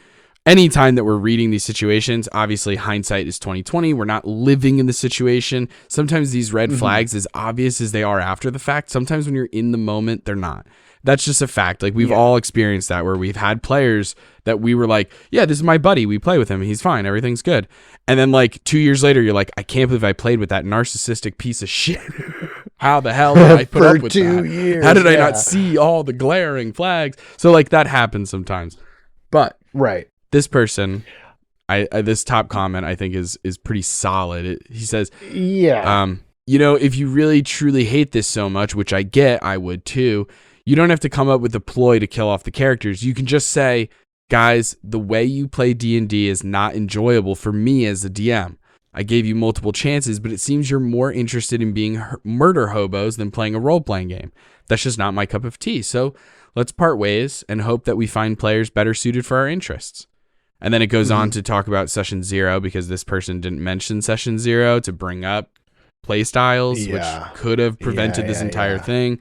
anytime that we're reading these situations, obviously hindsight is 2020. We're not living in the situation. Sometimes these red flags, as obvious as they are after the fact, sometimes when you're in the moment, they're not. That's just a fact. Like we've all experienced that, where we've had players that we were like, yeah, this is my buddy. We play with him. He's fine. Everything's good. And then like 2 years later, you're like, I can't believe I played with that narcissistic piece of shit. How the hell did I put up with 2 that? years, How did I not see all the glaring flags? So like that happens sometimes. But this person, this top comment, I think is pretty solid. He says, you know, if you really truly hate this so much, which I get, I would too, you don't have to come up with a ploy to kill off the characters. You can just say, guys, the way you play D&D is not enjoyable for me as a DM. I gave you multiple chances, but it seems you're more interested in being murder hobos than playing a role-playing game. That's just not my cup of tea. So let's part ways and hope that we find players better suited for our interests. And then it goes on to talk about session 0 because this person didn't mention session 0 to bring up play styles, which could have prevented this entire thing.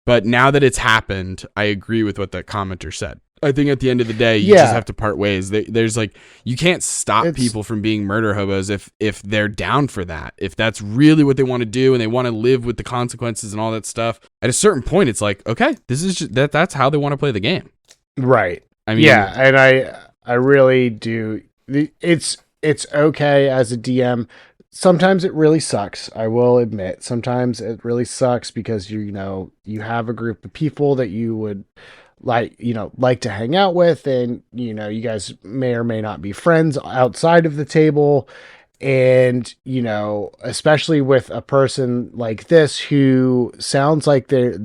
But now that it's happened, I agree with what that commenter said. I think at the end of the day, you just have to part ways. There's like, you can't stop people from being murder hobos if they're down for that. If that's really what they want to do and they want to live with the consequences and all that stuff. At a certain point, it's like, okay, this is just, that's how they want to play the game. Right. I mean, yeah, and I really do. It's okay as a DM. Sometimes it really sucks. I will admit. Sometimes it really sucks because you have a group of people that you would like to hang out with, and you guys may or may not be friends outside of the table, and especially with a person like this who sounds like they're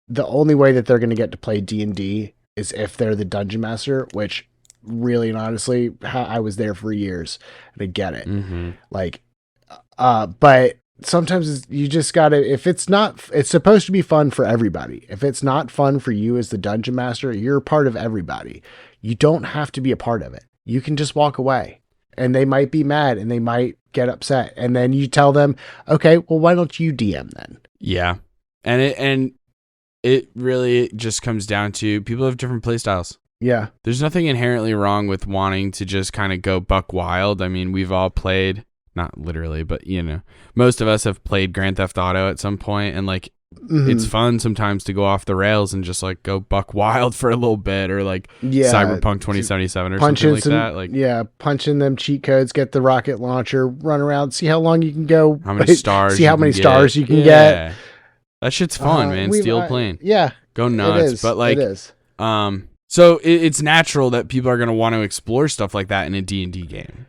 the only way that they're going to get to play D&D is if they're the dungeon master, which really and honestly, I was there for years and I get it. But sometimes you just gotta, if it's supposed to be fun for everybody. If it's not fun for you as the dungeon master, you're part of everybody. You don't have to be a part of it. You can just walk away, and they might be mad and they might get upset. And then you tell them, okay, well, why don't you DM then? Yeah. And it really just comes down to people have different play styles. Yeah. There's nothing inherently wrong with wanting to just kind of go buck wild. I mean, we've all played, not literally, but most of us have played Grand Theft Auto at some point, and like it's fun sometimes to go off the rails and just like go buck wild for a little bit, or like Cyberpunk 2077 or something like that. Like punch in them cheat codes, get the rocket launcher, run around, see how long you can go, how many stars, see how many stars you can get. That shit's fun, man. Steal a plane. Yeah, go nuts. It is. But like, it is. So it's natural that people are going to want to explore stuff like that in a D&D game.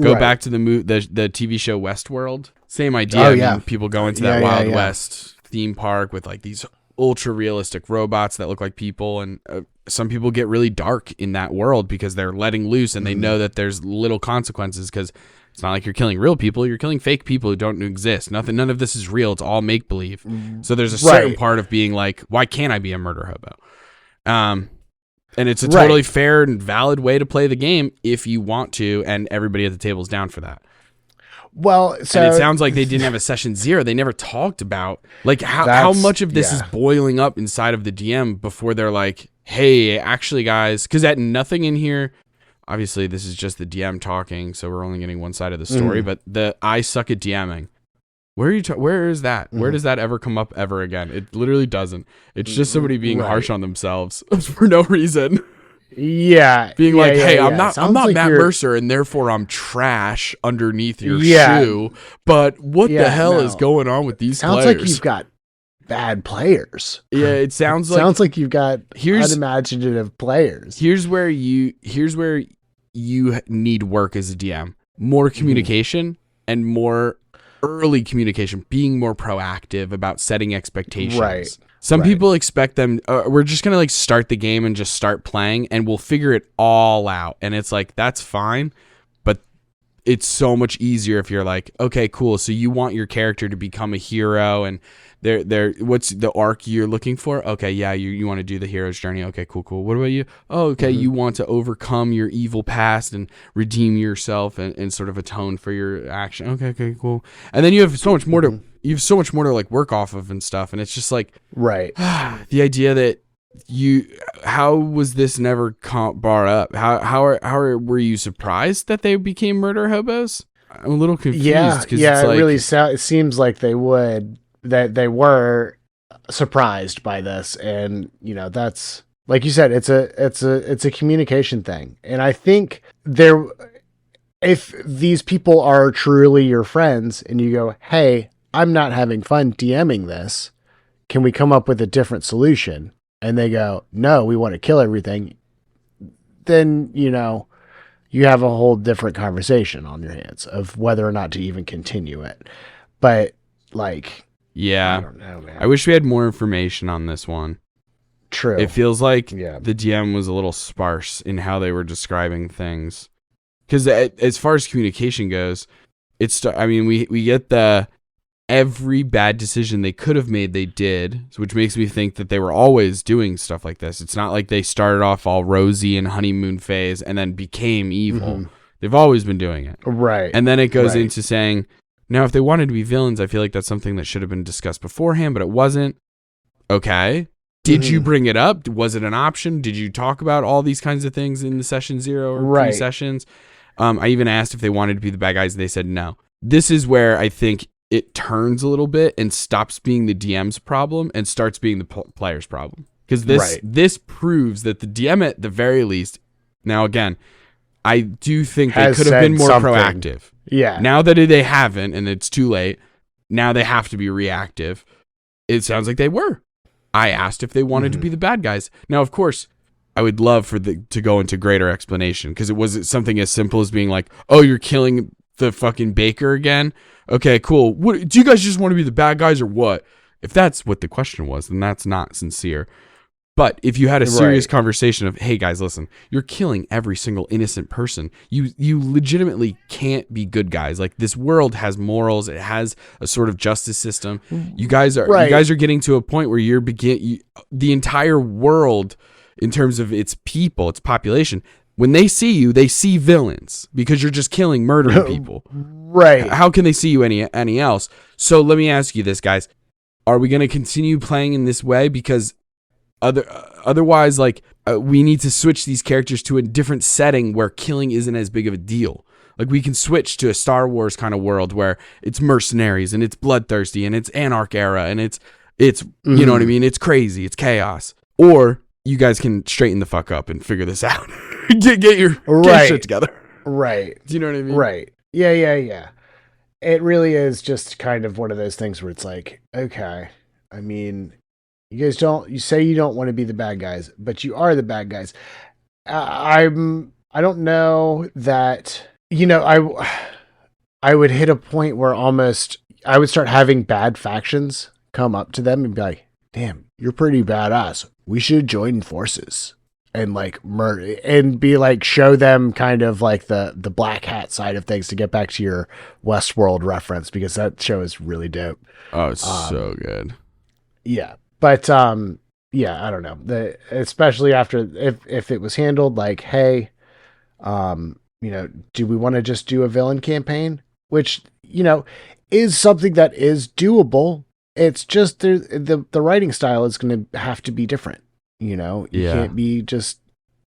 Go back to the TV show Westworld. Same idea. Oh, I mean, people go into that Wild West theme park with like these ultra realistic robots that look like people, and some people get really dark in that world because they're letting loose and they know that there's little consequences, because it's not like you're killing real people, you're killing fake people who don't exist. None of this is real. It's all make believe. So there's a certain part of being like, why can't I be a murder hobo? And it's a totally fair and valid way to play the game if you want to, and everybody at the table is down for that. Well, so and it sounds like they didn't have a session 0. They never talked about like how much of this is boiling up inside of the DM before they're like, hey, actually, guys, because at nothing in here, obviously this is just the DM talking, so we're only getting one side of the story. But the I suck at DMing. Where is that? Where does that ever come up ever again? It literally doesn't. It's just somebody being harsh on themselves for no reason. Yeah. Being like, hey, I'm not like Matt Mercer, and therefore I'm trash underneath your shoe. But what the hell is going on with these players? Sounds like you've got bad players. Yeah, it sounds like you've got unimaginative players. Here's where you need work as a DM. More communication and more early communication, being more proactive about setting expectations. Right. Some people expect them, we're just going to like start the game and just start playing and we'll figure it all out. And it's like, that's fine. But it's so much easier if you're like, okay, cool. So you want your character to become a hero, and what's the arc you're looking for? Okay. Yeah. You want to do the hero's journey. Okay, cool. What about you? Oh, okay. You want to overcome your evil past and redeem yourself and sort of atone for your action. Okay, cool. And then you have so much more to like work off of and stuff. And it's just like, the idea that how was this never brought up? How were you surprised that they became murder hobos? I'm a little confused. Yeah. It's like, it really it seems like they were surprised by this, and that's, like you said, it's a communication thing. And I think if these people are truly your friends and you go, hey, I'm not having fun DMing this, can we come up with a different solution? And they go, no, we want to kill everything. Then, you have a whole different conversation on your hands of whether or not to even continue it. But like, yeah, I don't know, man. I wish we had more information on this one. True. It feels like the DM was a little sparse in how they were describing things. Because as far as communication goes, we get every bad decision they could have made, they did, which makes me think that they were always doing stuff like this. It's not like they started off all rosy and honeymoon phase and then became evil. Mm-hmm. They've always been doing it. Right. And then it goes into saying, now, if they wanted to be villains, I feel like that's something that should have been discussed beforehand, but it wasn't. Okay. Did you bring it up? Was it an option? Did you talk about all these kinds of things in the session 0 or pre-sessions? I even asked if they wanted to be the bad guys, and they said no. This is where I think it turns a little bit and stops being the DM's problem and starts being the player's problem. Because this proves that the DM, at the very least, now again, I do think they could have been more proactive. Yeah. Now that they haven't, and it's too late, now they have to be reactive. It sounds like they were. I asked if they wanted to be the bad guys. Now, of course, I would love to go into greater explanation, because it was something as simple as being like, oh, you're killing the fucking baker again? Okay, cool. What, do you guys just want to be the bad guys or what? If that's what the question was, then that's not sincere. But if you had a serious conversation of, hey guys, listen, you're killing every single innocent person. You legitimately can't be good guys. Like, this world has morals. It has a sort of justice system. You guys are getting to a point where the entire world, in terms of its people, its population, when they see you, they see villains because you're just killing, murdering people. Right. How can they see you any else? So let me ask you this, guys. Are we going to continue playing in this way? Because otherwise, we need to switch these characters to a different setting where killing isn't as big of a deal. Like, we can switch to a Star Wars kind of world where it's mercenaries and it's bloodthirsty and it's Anarch era and it's you know what I mean? It's crazy. It's chaos. Or you guys can straighten the fuck up and figure this out. get your shit together. Right. Do you know what I mean? Right. Yeah. It really is just kind of one of those things where it's like, okay, I mean, you say you don't want to be the bad guys, but you are the bad guys. I don't know that, I would hit a point where almost I would start having bad factions come up to them and be like, damn, you're pretty badass. We should join forces and murder and be show them kind of the black hat side of things, to get back to your Westworld reference, because that show is really dope. Oh, it's so good. Yeah. But, I don't know. Especially after, if it was handled hey, do we want to just do a villain campaign? Which, is something that is doable. It's just the writing style is going to have to be different. You can't be just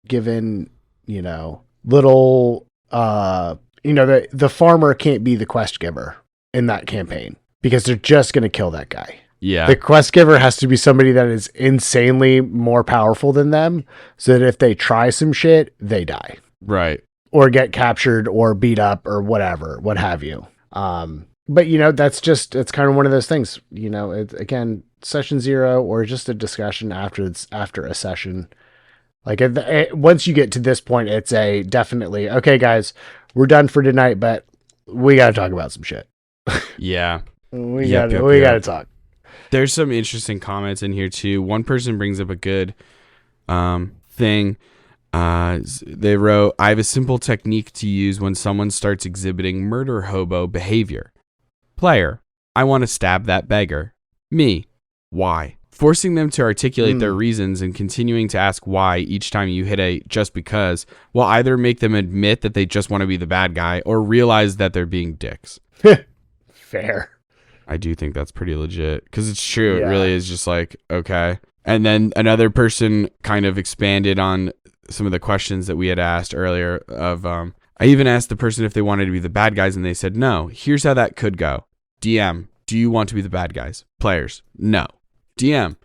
given, little, the farmer can't be the quest giver in that campaign, because they're just going to kill that guy. Yeah. The quest giver has to be somebody that is insanely more powerful than them, so that if they try some shit, they die. Right. Or get captured or beat up or whatever, what have you. But it's kind of one of those things, again, session 0 or just a discussion after a session. Once you get to this point, it's definitely, okay, guys, we're done for tonight, but we got to talk about some shit. Yeah. we got to talk. There's some interesting comments in here too. One person brings up a good thing. They wrote, I have a simple technique to use when someone starts exhibiting murder hobo behavior. Player, I want to stab that beggar. Me, why? Forcing them to articulate their reasons and continuing to ask why each time you hit a just because will either make them admit that they just want to be the bad guy or realize that they're being dicks. Fair. I do think that's pretty legit, because it's true. Yeah. It really is just okay. And then another person kind of expanded on some of the questions that we had asked earlier of, I even asked the person if they wanted to be the bad guys, and they said, no. Here's how that could go. DM, do you want to be the bad guys? Players, no. DM,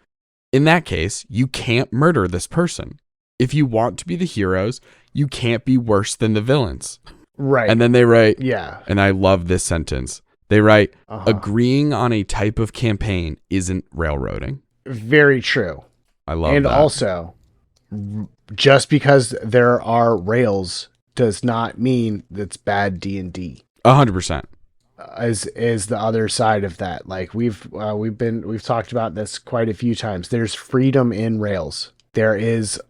in that case, you can't murder this person. If you want to be the heroes, you can't be worse than the villains. Right. And then they write, yeah. And I love this sentence. They write, agreeing on a type of campaign isn't railroading. Very true. I love that. And also, just because there are rails does not mean that's bad D&D. 100%. Is the other side of that. We've talked about this quite a few times. There's freedom in rails. There is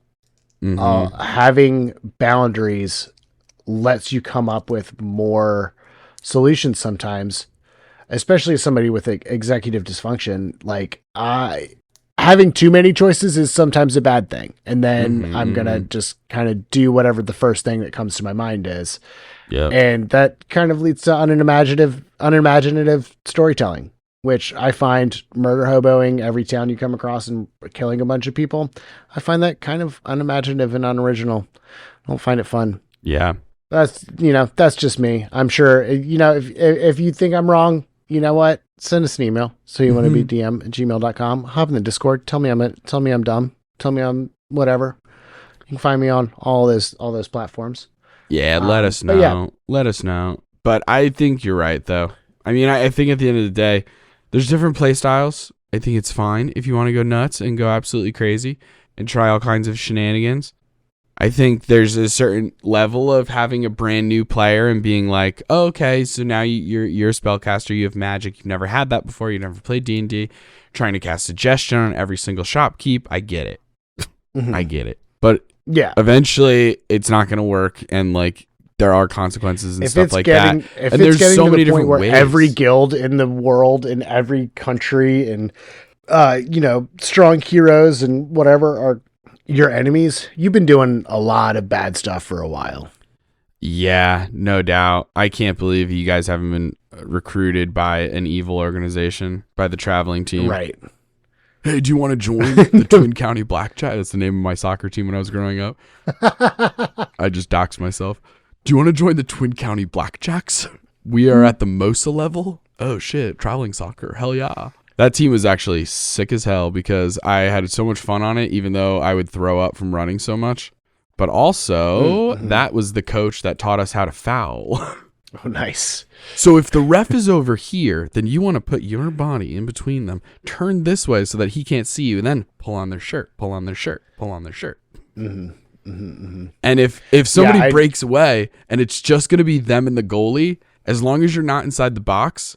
having boundaries lets you come up with more solutions sometimes, especially as somebody with executive dysfunction. Like having too many choices is sometimes a bad thing. And then I'm going to just kind of do whatever the first thing that comes to my mind is. Yeah. And that kind of leads to unimaginative storytelling, which I find murder hoboing every town you come across and killing a bunch of people. I find that kind of unimaginative and unoriginal. I don't find it fun. Yeah. That's just me. I'm sure, if you think I'm wrong, you know what? Send us an email. So you want to be DM@gmail.com. Hop in the Discord. Tell me I'm dumb. Tell me I'm whatever. You can find me on all those platforms. Yeah, let us know. Yeah. Let us know. But I think you're right, though. I mean, I think at the end of the day, there's different play styles. I think it's fine if you want to go nuts and go absolutely crazy and try all kinds of shenanigans. I think there's a certain level of having a brand new player and being like, oh, okay, so now you're a spellcaster, you have magic, you've never had that before, you never played D&D, trying to cast suggestion on every single shopkeep. I get it. I get it. But yeah, eventually it's not going to work, and like there are consequences and stuff like that. And there's so many different ways. Every guild in the world, in every country, and strong heroes and whatever are your enemies, you've been doing a lot of bad stuff for a while. Yeah, no doubt. I can't believe you guys haven't been recruited by an evil organization, by the traveling team. Right. Hey, do you want to join the Twin County Blackjack? That's the name of my soccer team when I was growing up. I just doxed myself. Do you want to join the Twin County Blackjacks? We are at the MOSA level. Oh shit, traveling soccer. Hell yeah. That team was actually sick as hell because I had so much fun on it, even though I would throw up from running so much. But also, that was the coach that taught us how to foul. Oh, nice. So if the ref is over here, then you want to put your body in between them, turn this way so that he can't see you, and then pull on their shirt, pull on their shirt, pull on their shirt. And if somebody breaks away and it's just going to be them and the goalie, as long as you're not inside the box,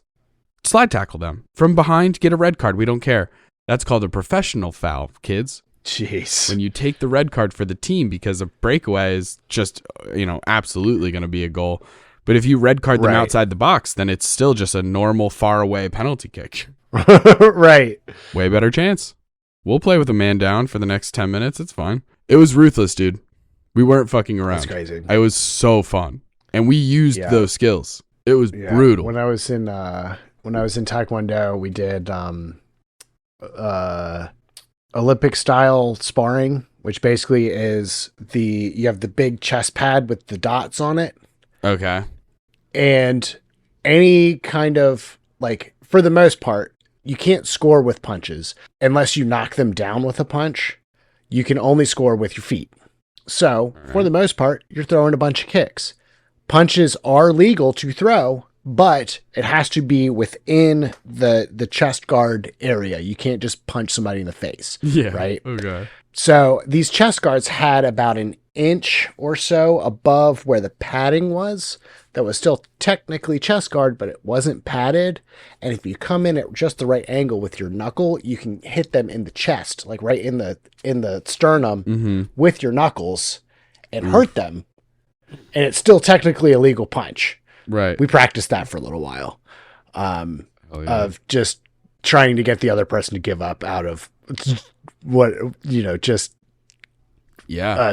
slide tackle them from behind, get a red card. We don't care. That's called a professional foul, kids. Jeez. When you take the red card for the team because a breakaway is just, absolutely going to be a goal. But if you red card them outside the box, then it's still just a normal far away penalty kick. Right. Way better chance. We'll play with a man down for the next 10 minutes. It's fine. It was ruthless, dude. We weren't fucking around. That's crazy. It was so fun. And we used those skills. It was brutal. When I was in Taekwondo, we did Olympic style sparring, which basically is you have the big chest pad with the dots on it. Okay. And any kind of, like, for the most part, you can't score with punches unless you knock them down with a punch. You can only score with your feet. So, for the most part, you're throwing a bunch of kicks. Punches are legal to throw, but it has to be within the chest guard area. You can't just punch somebody in the face. Yeah. Right? Okay. So these chest guards had about an inch or so above where the padding was. That was still technically chest guard, but it wasn't padded. And if you come in at just the right angle with your knuckle, you can hit them in the chest, like right in the sternum with your knuckles and hurt them. And it's still technically a legal punch. Right. We practiced that for a little while, of just trying to get the other person to give up out of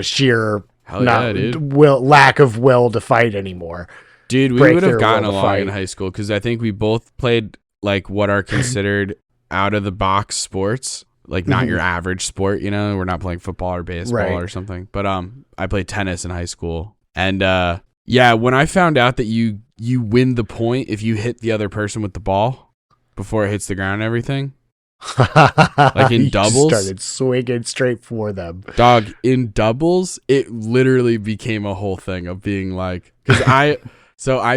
sheer lack of will to fight anymore. Dude, we would have gotten along in high school because I think we both played like what are considered out of the box sports, like not your average sport. We're not playing football or baseball or something. But I played tennis in high school, and when I found out that you win the point if you hit the other person with the ball before it hits the ground and everything. Like in doubles, started swinging straight for them. Dog, in doubles, it literally became a whole thing of being like, because I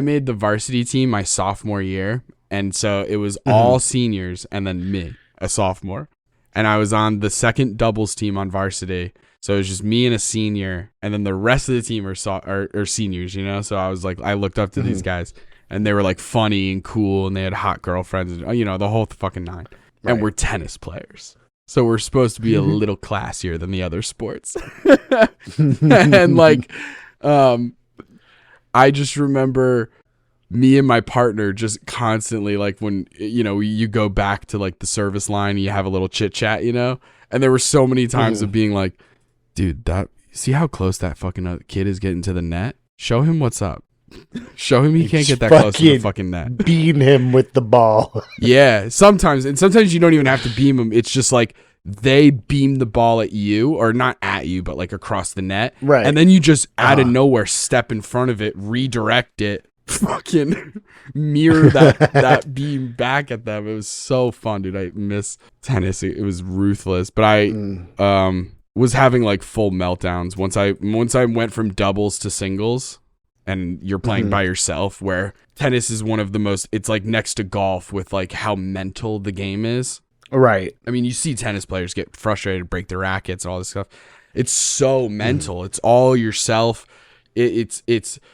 made the varsity team my sophomore year, and so it was all seniors and then me, a sophomore, and I was on the second doubles team on varsity. So it was just me and a senior, and then the rest of the team are seniors, So I was like, I looked up to these guys, and they were like funny and cool, and they had hot girlfriends, and, the whole fucking nine. Right. And we're tennis players. So we're supposed to be a little classier than the other sports. And like, I just remember me and my partner just constantly, like, when, you know, you go back to like the service line and you have a little chit chat, you know, and there were so many times of being like, dude, see how close that fucking kid is getting to the net? Show him what's up. Show him he can't get that close to the fucking net. Beam him with the ball. Yeah, sometimes you don't even have to beam him. It's just like they beam the ball at you, or not at you, but like across the net. Right. And then you just out of nowhere step in front of it, redirect it, fucking mirror that beam back at them. It was so fun, dude. I miss tennis. It was ruthless. But I was having like full meltdowns once I went from doubles to singles. And you're playing by yourself, where tennis is one of the most, it's like next to golf with like how mental the game is. Right. I mean, you see tennis players get frustrated, break their rackets, and all this stuff. It's so mental. It's all yourself. It's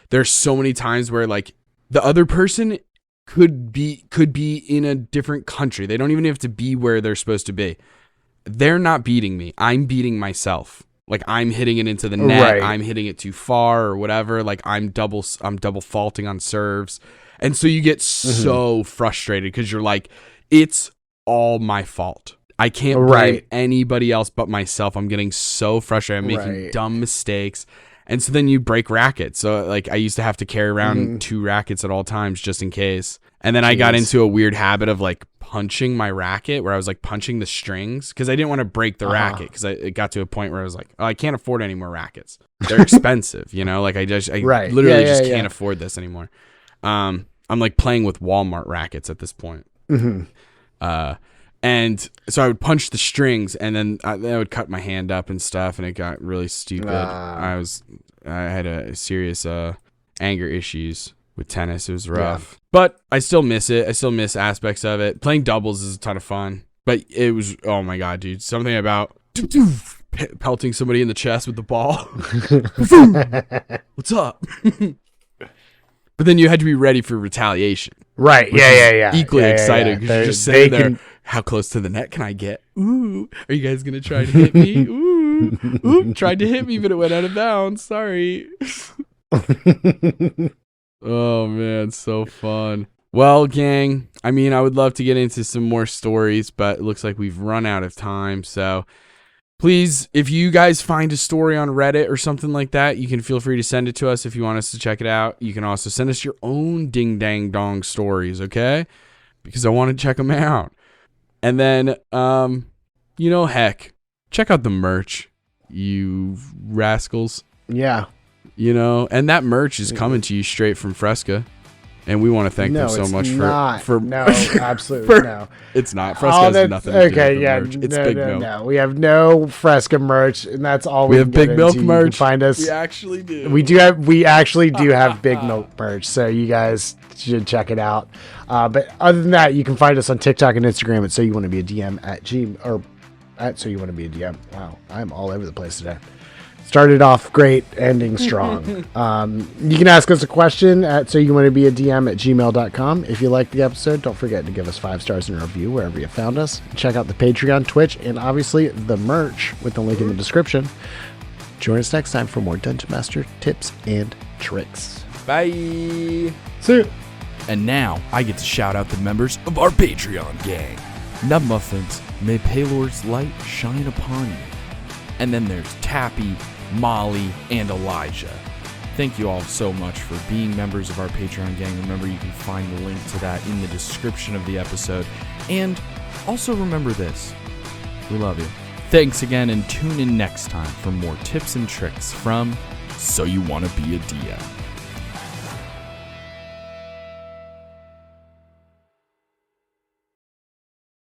there's so many times where like the other person could be in a different country. They don't even have to be where they're supposed to be. They're not beating me. I'm beating myself. Like, I'm hitting it into the net. Right. I'm hitting it too far or whatever. Like, I'm double faulting on serves. And so you get so frustrated because you're like, it's all my fault. I can't blame anybody else but myself. I'm getting so frustrated. I'm making dumb mistakes. And so then you break rackets. So like I used to have to carry around 2 rackets at all times just in case. And then I got into a weird habit of like punching my racket, where I was like punching the strings because I didn't want to break the racket, because it got to a point where I was like, oh, I can't afford any more rackets. They're expensive, you know, like I literally just can't afford this anymore. I'm like playing with Walmart rackets at this point. And so I would punch the strings, and then I would cut my hand up and stuff, and it got really stupid. I had a serious anger issues with tennis. It was rough, but I still miss it. I still miss aspects of it. Playing doubles is a ton of fun, but it was, oh my God, dude, something about pelting somebody in the chest with the ball. What's up? But then you had to be ready for retaliation. Right. Yeah. Equally excited because you're just sitting there. How close to the net can I get? Ooh, are you guys gonna try to hit me? Ooh, tried to hit me, but it went out of bounds. Sorry. Oh man, so fun. Well, gang, I mean, I would love to get into some more stories, but it looks like we've run out of time. So please, if you guys find a story on Reddit or something like that, you can feel free to send it to us if you want us to check it out. You can also send us your own ding dang dong stories, okay? Because I want to check them out. And then, you know, heck, check out the merch, you rascals. Yeah. You know, and that merch is coming to you straight from Fresca. And we want to thank them so much for no, absolutely no. It's not. Fresca has nothing to do with the merch. It's Big Milk. No, we have no Fresca merch, and that's all we have. Big Milk merch. You can find us. We actually do. We actually do have Big Milk merch, so you guys should check it out. But other than that, you can find us on TikTok and Instagram at Soyouwannabeadm at Soyouwannabeadm. Wow, I'm all over the place today. Started off great, ending strong. You can ask us a question at soyouwannabeadm at gmail.com. If you liked the episode, don't forget to give us 5 stars in a review wherever you found us. Check out the Patreon, Twitch, and obviously the merch with the link in the description. Join us next time for more Dungeon Master tips and tricks. Bye. See you. And now I get to shout out the members of our Patreon gang. Nub Muffins, may Paylor's light shine upon you. And then there's Tappy, Molly, and Elijah. Thank you all so much for being members of our Patreon gang. Remember, you can find the link to that in the description of the episode. And also remember this. We love you. Thanks again, and tune in next time for more tips and tricks from So You Wanna Be a DM.